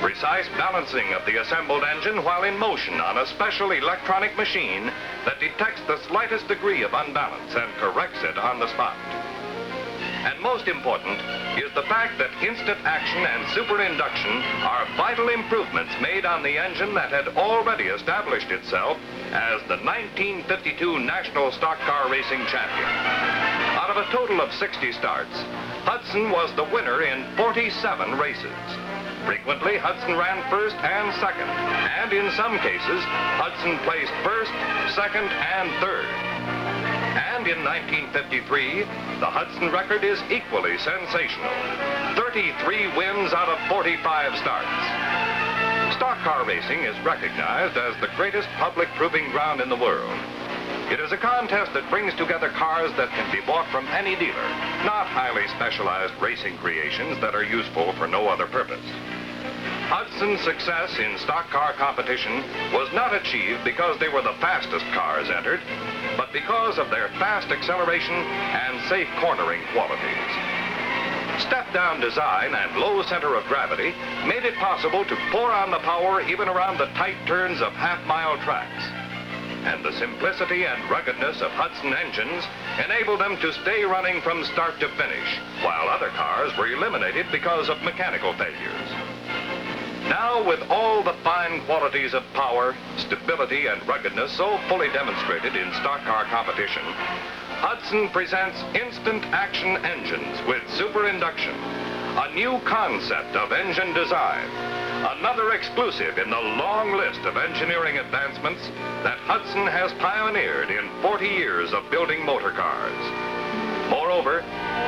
precise balancing of the assembled engine while in motion on a special electronic machine that detects the slightest degree of unbalance and corrects it on the spot. And most important is the fact that instant action and superinduction are vital improvements made on the engine that had already established itself as the 1952 National Stock Car Racing Champion. Out of a total of 60 starts, Hudson was the winner in 47 races. Frequently, Hudson ran first and second, and in some cases, Hudson placed first, second, and third. And in 1953, the Hudson record is equally sensational. 33 wins out of 45 starts. Stock car racing is recognized as the greatest public proving ground in the world. It is a contest that brings together cars that can be bought from any dealer, not highly specialized racing creations that are useful for no other purpose. Hudson's success in stock car competition was not achieved because they were the fastest cars entered, but because of their fast acceleration and safe cornering qualities. Step-down design and low center of gravity made it possible to pour on the power even around the tight turns of half-mile tracks. And the simplicity and ruggedness of Hudson engines enabled them to stay running from start to finish, while other cars were eliminated because of mechanical failures. Now, with all the fine qualities of power, stability, and ruggedness so fully demonstrated in stock car competition, Hudson presents instant action engines with superinduction, a new concept of engine design, another exclusive in the long list of engineering advancements that Hudson has pioneered in 40 years of building motor cars. Moreover,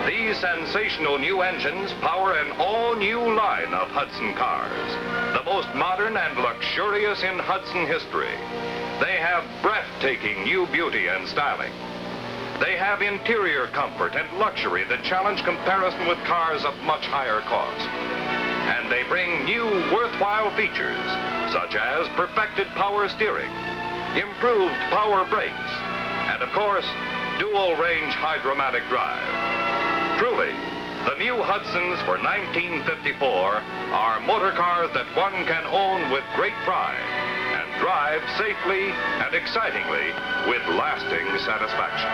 these sensational new engines power an all-new line of Hudson cars, the most modern and luxurious in Hudson history. They have breathtaking new beauty and styling. They have interior comfort and luxury that challenge comparison with cars of much higher cost. And they bring new worthwhile features, such as perfected power steering, improved power brakes, and of course, dual-range hydromatic drive. Truly, the new Hudsons for 1954 are motor cars that one can own with great pride and drive safely and excitingly with lasting satisfaction.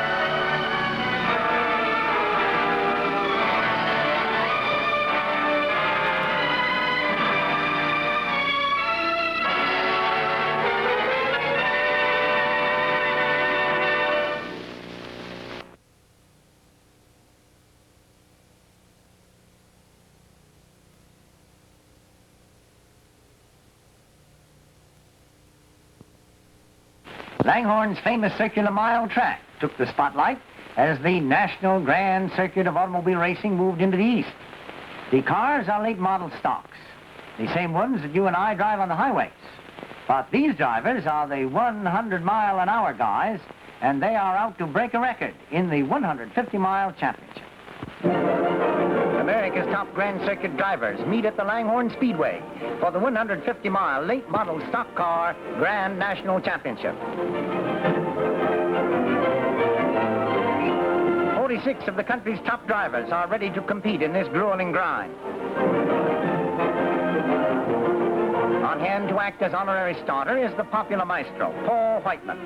Langhorne's famous circular mile track took the spotlight as the National Grand Circuit of automobile racing moved into the East. The cars are late model stocks, the same ones that you and I drive on the highways. But these drivers are the 100-mile-an-hour guys, and they are out to break a record in the 150-mile championship. America's top Grand Circuit drivers meet at the Langhorne Speedway for the 150-mile late model stock car Grand National Championship. 46 of the country's top drivers are ready to compete in this grueling grind. On hand to act as honorary starter is the popular maestro, Paul Whiteman.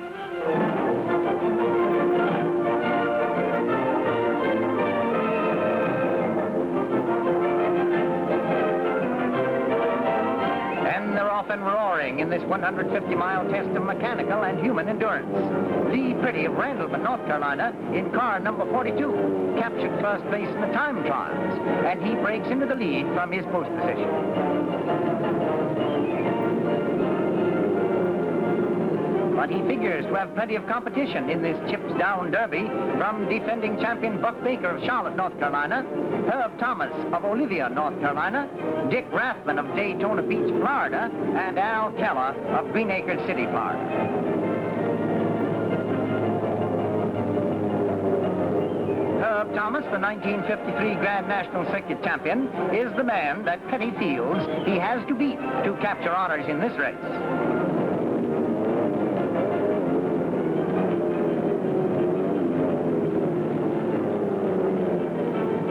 Often roaring in this 150-mile test of mechanical and human endurance. Lee Pretty of Randleman, North Carolina, in car number 42, captured first place in the time trials, and he breaks into the lead from his post position. but he figures to have plenty of competition in this chips-down derby from defending champion Buck Baker of Charlotte, North Carolina, Herb Thomas of Olivia, North Carolina, Dick Rathman of Daytona Beach, Florida, and Al Keller of Green Acres City, Florida. Herb Thomas, the 1953 Grand National Circuit champion, is the man that Petty feels he has to beat to capture honors in this race.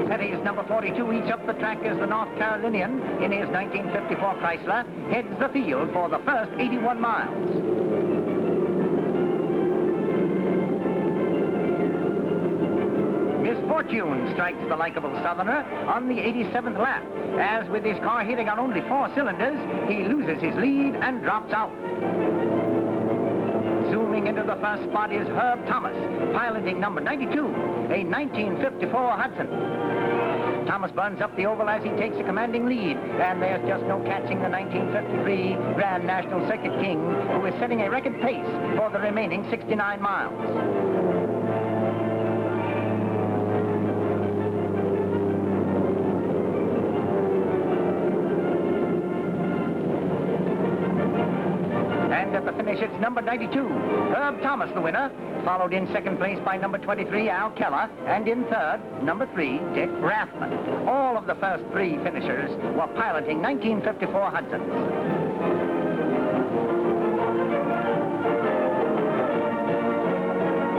Petty's number 42 eats up the track as the North Carolinian in his 1954 Chrysler heads the field for the first 81 miles. Misfortune strikes the likable Southerner on the 87th lap, as with his car hitting on only 4 cylinders, he loses his lead and drops out. Zooming into the first spot is Herb Thomas, piloting number 92, a 1954 Hudson. Thomas burns up the oval as he takes a commanding lead, and there's just no catching the 1953 Grand National Circuit King, who is setting a record pace for the remaining 69 miles. At the finish, it's number 92, Herb Thomas, the winner, followed in second place by number 23, Al Keller, and in third, number 3, Dick Rathman. All of the first 3 finishers were piloting 1954 Hudsons.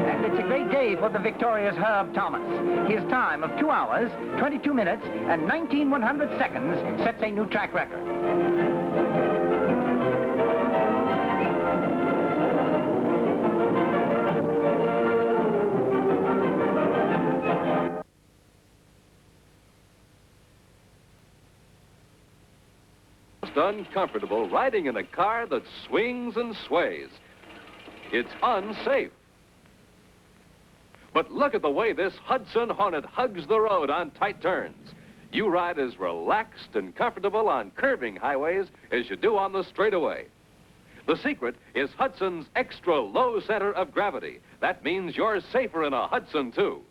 And it's a great day for the victorious Herb Thomas. His time of 2 hours, 22 minutes, and 19/100 seconds sets a new track record. Uncomfortable riding in a car that swings and sways. It's unsafe. But look at the way this Hudson Hornet hugs the road on tight turns. You ride as relaxed and comfortable on curving highways as you do on the straightaway. The secret is Hudson's extra low center of gravity. That means you're safer in a Hudson, too.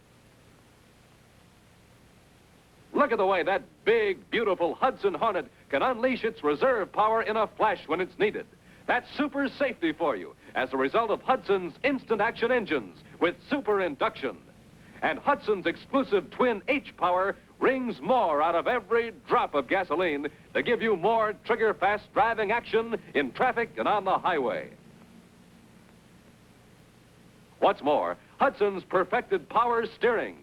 Look at the way that big, beautiful Hudson Hornet can unleash its reserve power in a flash when it's needed. That's super safety for you as a result of Hudson's instant action engines with super induction. And Hudson's exclusive twin H power wrings more out of every drop of gasoline to give you more trigger-fast driving action in traffic and on the highway. What's more, Hudson's perfected power steering,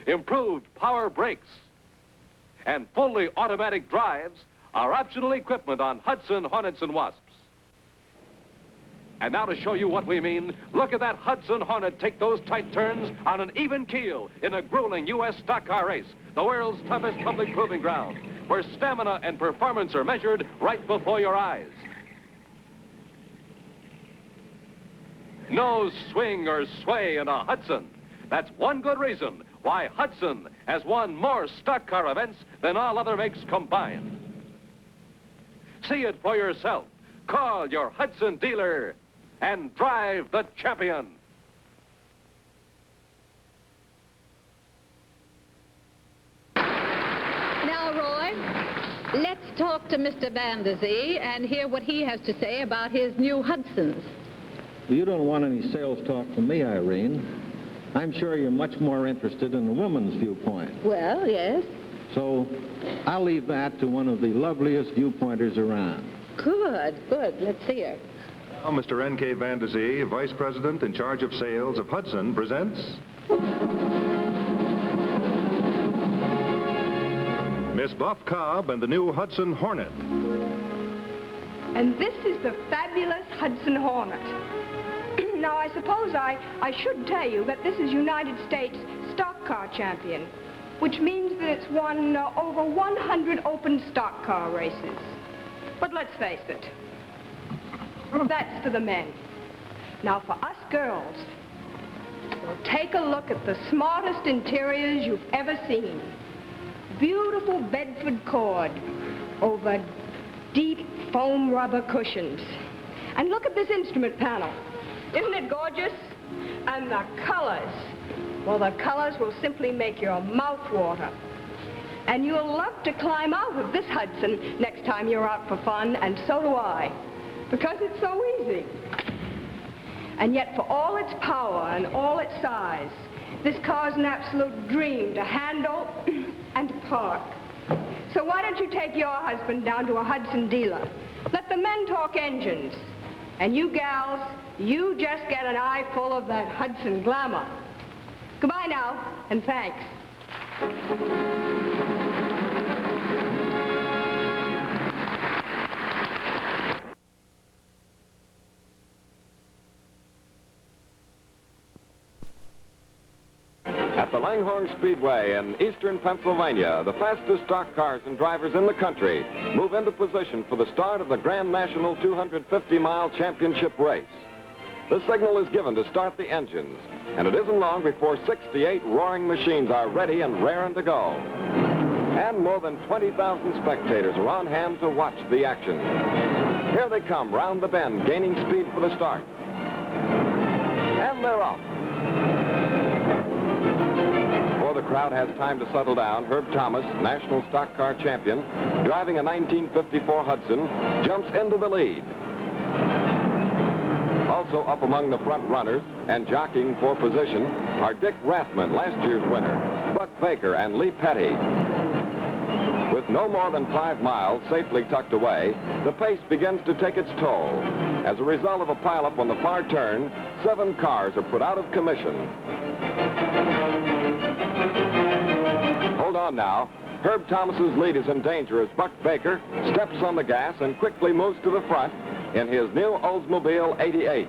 improved power brakes, and fully automatic drives are optional equipment on Hudson Hornets and Wasps. And now to show you what we mean, look at that Hudson Hornet take those tight turns on an even keel in a grueling U.S. stock car race, the world's toughest public proving ground, where stamina and performance are measured right before your eyes. No swing or sway in a Hudson. That's one good reason why Hudson has won more stock car events than all other makes combined. See it for yourself. Call your Hudson dealer and drive the champion. Now, Roy, let's talk to Mr. Vanderzee and hear what he has to say about his new Hudsons. Well, you don't want any sales talk from me, Irene. I'm sure you're much more interested in the woman's viewpoint. Well, yes. So I'll leave that to one of the loveliest viewpointers around. Good, good. Let's see her. Now, Mr. N.K. Vanderzee, Vice President in charge of sales of Hudson, presents Miss Buff Cobb and the new Hudson Hornet. And this is the fabulous Hudson Hornet. Now, I suppose I should tell you that this is United States stock car champion, which means that it's won over 100 open stock car races. But let's face it, that's for the men. Now, for us girls, well, take a look at the smartest interiors you've ever seen. Beautiful Bedford cord over deep foam rubber cushions. And look at this instrument panel. Isn't it gorgeous? And the colors. Well, the colors will simply make your mouth water. And you'll love to climb out of this Hudson next time you're out for fun, and so do I, because it's so easy. And yet, for all its power and all its size, this car's an absolute dream to handle and to park. So why don't you take your husband down to a Hudson dealer? Let the men talk engines. And you gals, you just get an eye full of that Hudson glamour. Goodbye now, and thanks. At the Langhorne Speedway in eastern Pennsylvania, the fastest stock cars and drivers in the country move into position for the start of the Grand National 250-mile championship race. The signal is given to start the engines, and it isn't long before 68 roaring machines are ready and raring to go. And more than 20,000 spectators are on hand to watch the action. Here they come round the bend, gaining speed for the start. And they're off. Before the crowd has time to settle down, Herb Thomas, national stock car champion, driving a 1954 Hudson, jumps into the lead. Also up among the front runners and jockeying for position are Dick Rathman, last year's winner, Buck Baker, and Lee Petty. With no more than 5 miles safely tucked away, the pace begins to take its toll. As a result of a pileup on the far turn, 7 cars are put out of commission. Hold on now. Herb Thomas's lead is in danger as Buck Baker steps on the gas and quickly moves to the front in his new Oldsmobile 88.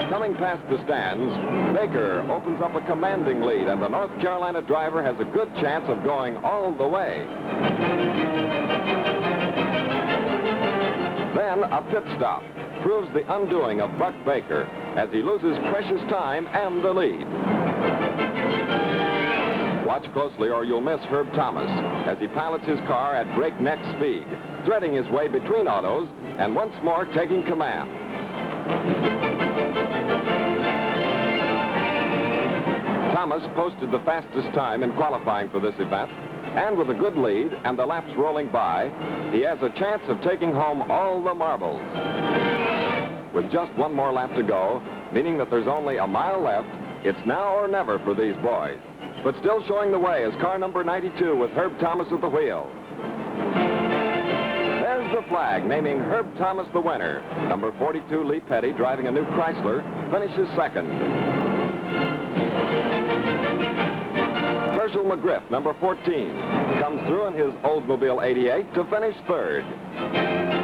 Coming past the stands, Baker opens up a commanding lead, and the North Carolina driver has a good chance of going all the way. Then a pit stop proves the undoing of Buck Baker as he loses precious time and the lead. Watch closely or you'll miss Herb Thomas as he pilots his car at breakneck speed, threading his way between autos and once more taking command. Thomas posted the fastest time in qualifying for this event, and with a good lead and the laps rolling by, he has a chance of taking home all the marbles. With just one more lap to go, meaning that there's only a mile left, it's now or never for these boys. But still showing the way is car number 92 with Herb Thomas at the wheel. There's the flag naming Herb Thomas the winner. Number 42, Lee Petty, driving a new Chrysler, finishes second. Herschel McGriff, number 14, comes through in his Oldsmobile 88 to finish third.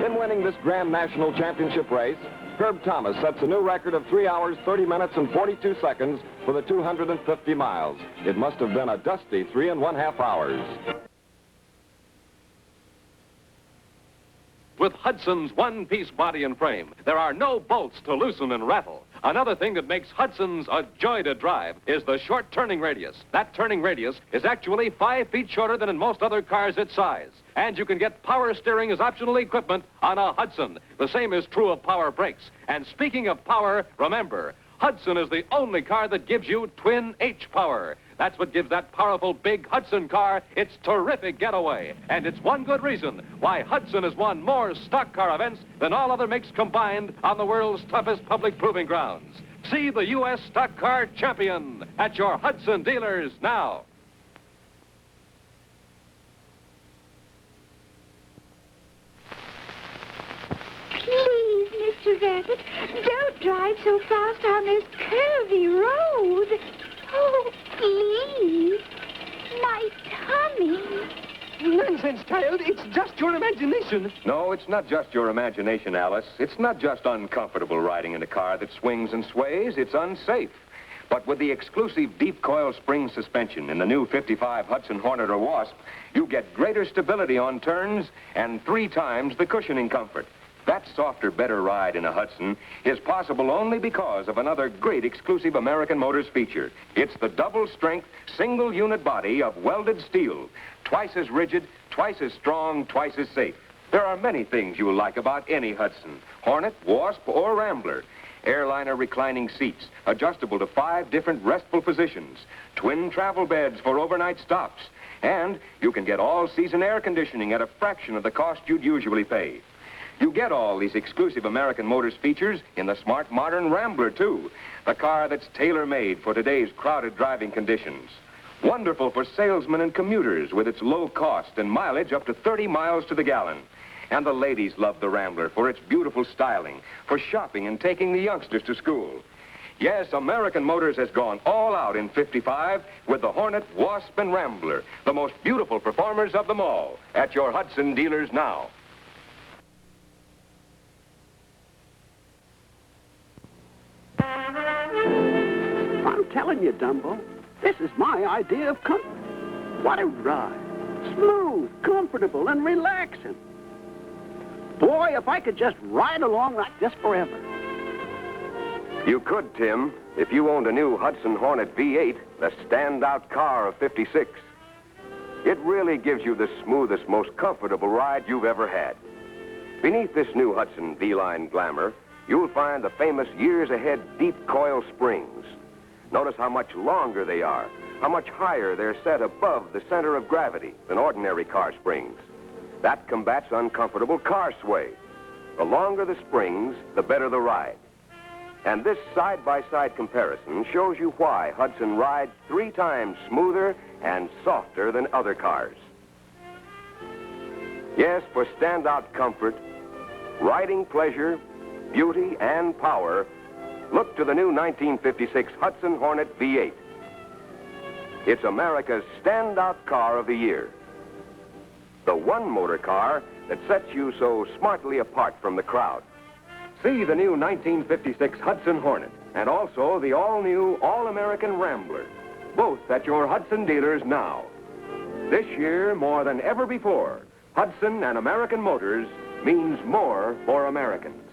In winning this Grand National Championship race, Herb Thomas sets a new record of 3 hours, 30 minutes, and 42 seconds for the 250 miles. It must have been a dusty 3½ hours. With Hudson's one-piece body and frame, there are no bolts to loosen and rattle. Another thing that makes Hudson's a joy to drive is the short turning radius. That turning radius is actually 5 feet shorter than in most other cars its size. And you can get power steering as optional equipment on a Hudson. The same is true of power brakes. And speaking of power, remember, Hudson is the only car that gives you twin H power. That's what gives that powerful big Hudson car its terrific getaway. And it's one good reason why Hudson has won more stock car events than all other makes combined on the world's toughest public proving grounds. See the U.S. stock car champion at your Hudson dealers now. Please, Mr. Rabbit, don't drive so fast on this curvy road. Oh, please. My tummy. Nonsense, child. It's just your imagination. No, it's not just your imagination, Alice. It's not just uncomfortable riding in a car that swings and sways. It's unsafe. But with the exclusive deep coil spring suspension in the new 55 Hudson Hornet or Wasp, you get greater stability on turns and 3 times the cushioning comfort. That softer, better ride in a Hudson is possible only because of another great exclusive American Motors feature. It's the double-strength, single-unit body of welded steel. Twice as rigid, twice as strong, twice as safe. There are many things you'll like about any Hudson, Hornet, Wasp, or Rambler. Airliner reclining seats, adjustable to 5 different restful positions, twin travel beds for overnight stops, and you can get all-season air conditioning at a fraction of the cost you'd usually pay. You get all these exclusive American Motors features in the smart, modern Rambler, too, the car that's tailor-made for today's crowded driving conditions. Wonderful for salesmen and commuters with its low cost and mileage up to 30 miles to the gallon. And the ladies love the Rambler for its beautiful styling, for shopping and taking the youngsters to school. Yes, American Motors has gone all out in '55 with the Hornet, Wasp, and Rambler, the most beautiful performers of them all, at your Hudson dealers now. I'm telling you, Dumbo, this is my idea of comfort. What a ride. Smooth, comfortable, and relaxing. Boy, if I could just ride along like this forever. You could, Tim, if you owned a new Hudson Hornet V8, the standout car of '56. It really gives you the smoothest, most comfortable ride you've ever had. Beneath this new Hudson V-Line glamour, you'll find the famous years ahead deep coil springs. Notice how much longer they are, how much higher they're set above the center of gravity than ordinary car springs. That combats uncomfortable car sway. The longer the springs, the better the ride. And this side-by-side comparison shows you why Hudson rides 3 times smoother and softer than other cars. Yes, for standout comfort, riding pleasure, beauty, and power, look to the new 1956 Hudson Hornet V8. It's America's standout car of the year. The one motor car that sets you so smartly apart from the crowd. See the new 1956 Hudson Hornet and also the all-new, all-American Rambler, both at your Hudson dealers now. This year, more than ever before, Hudson and American Motors means more for Americans.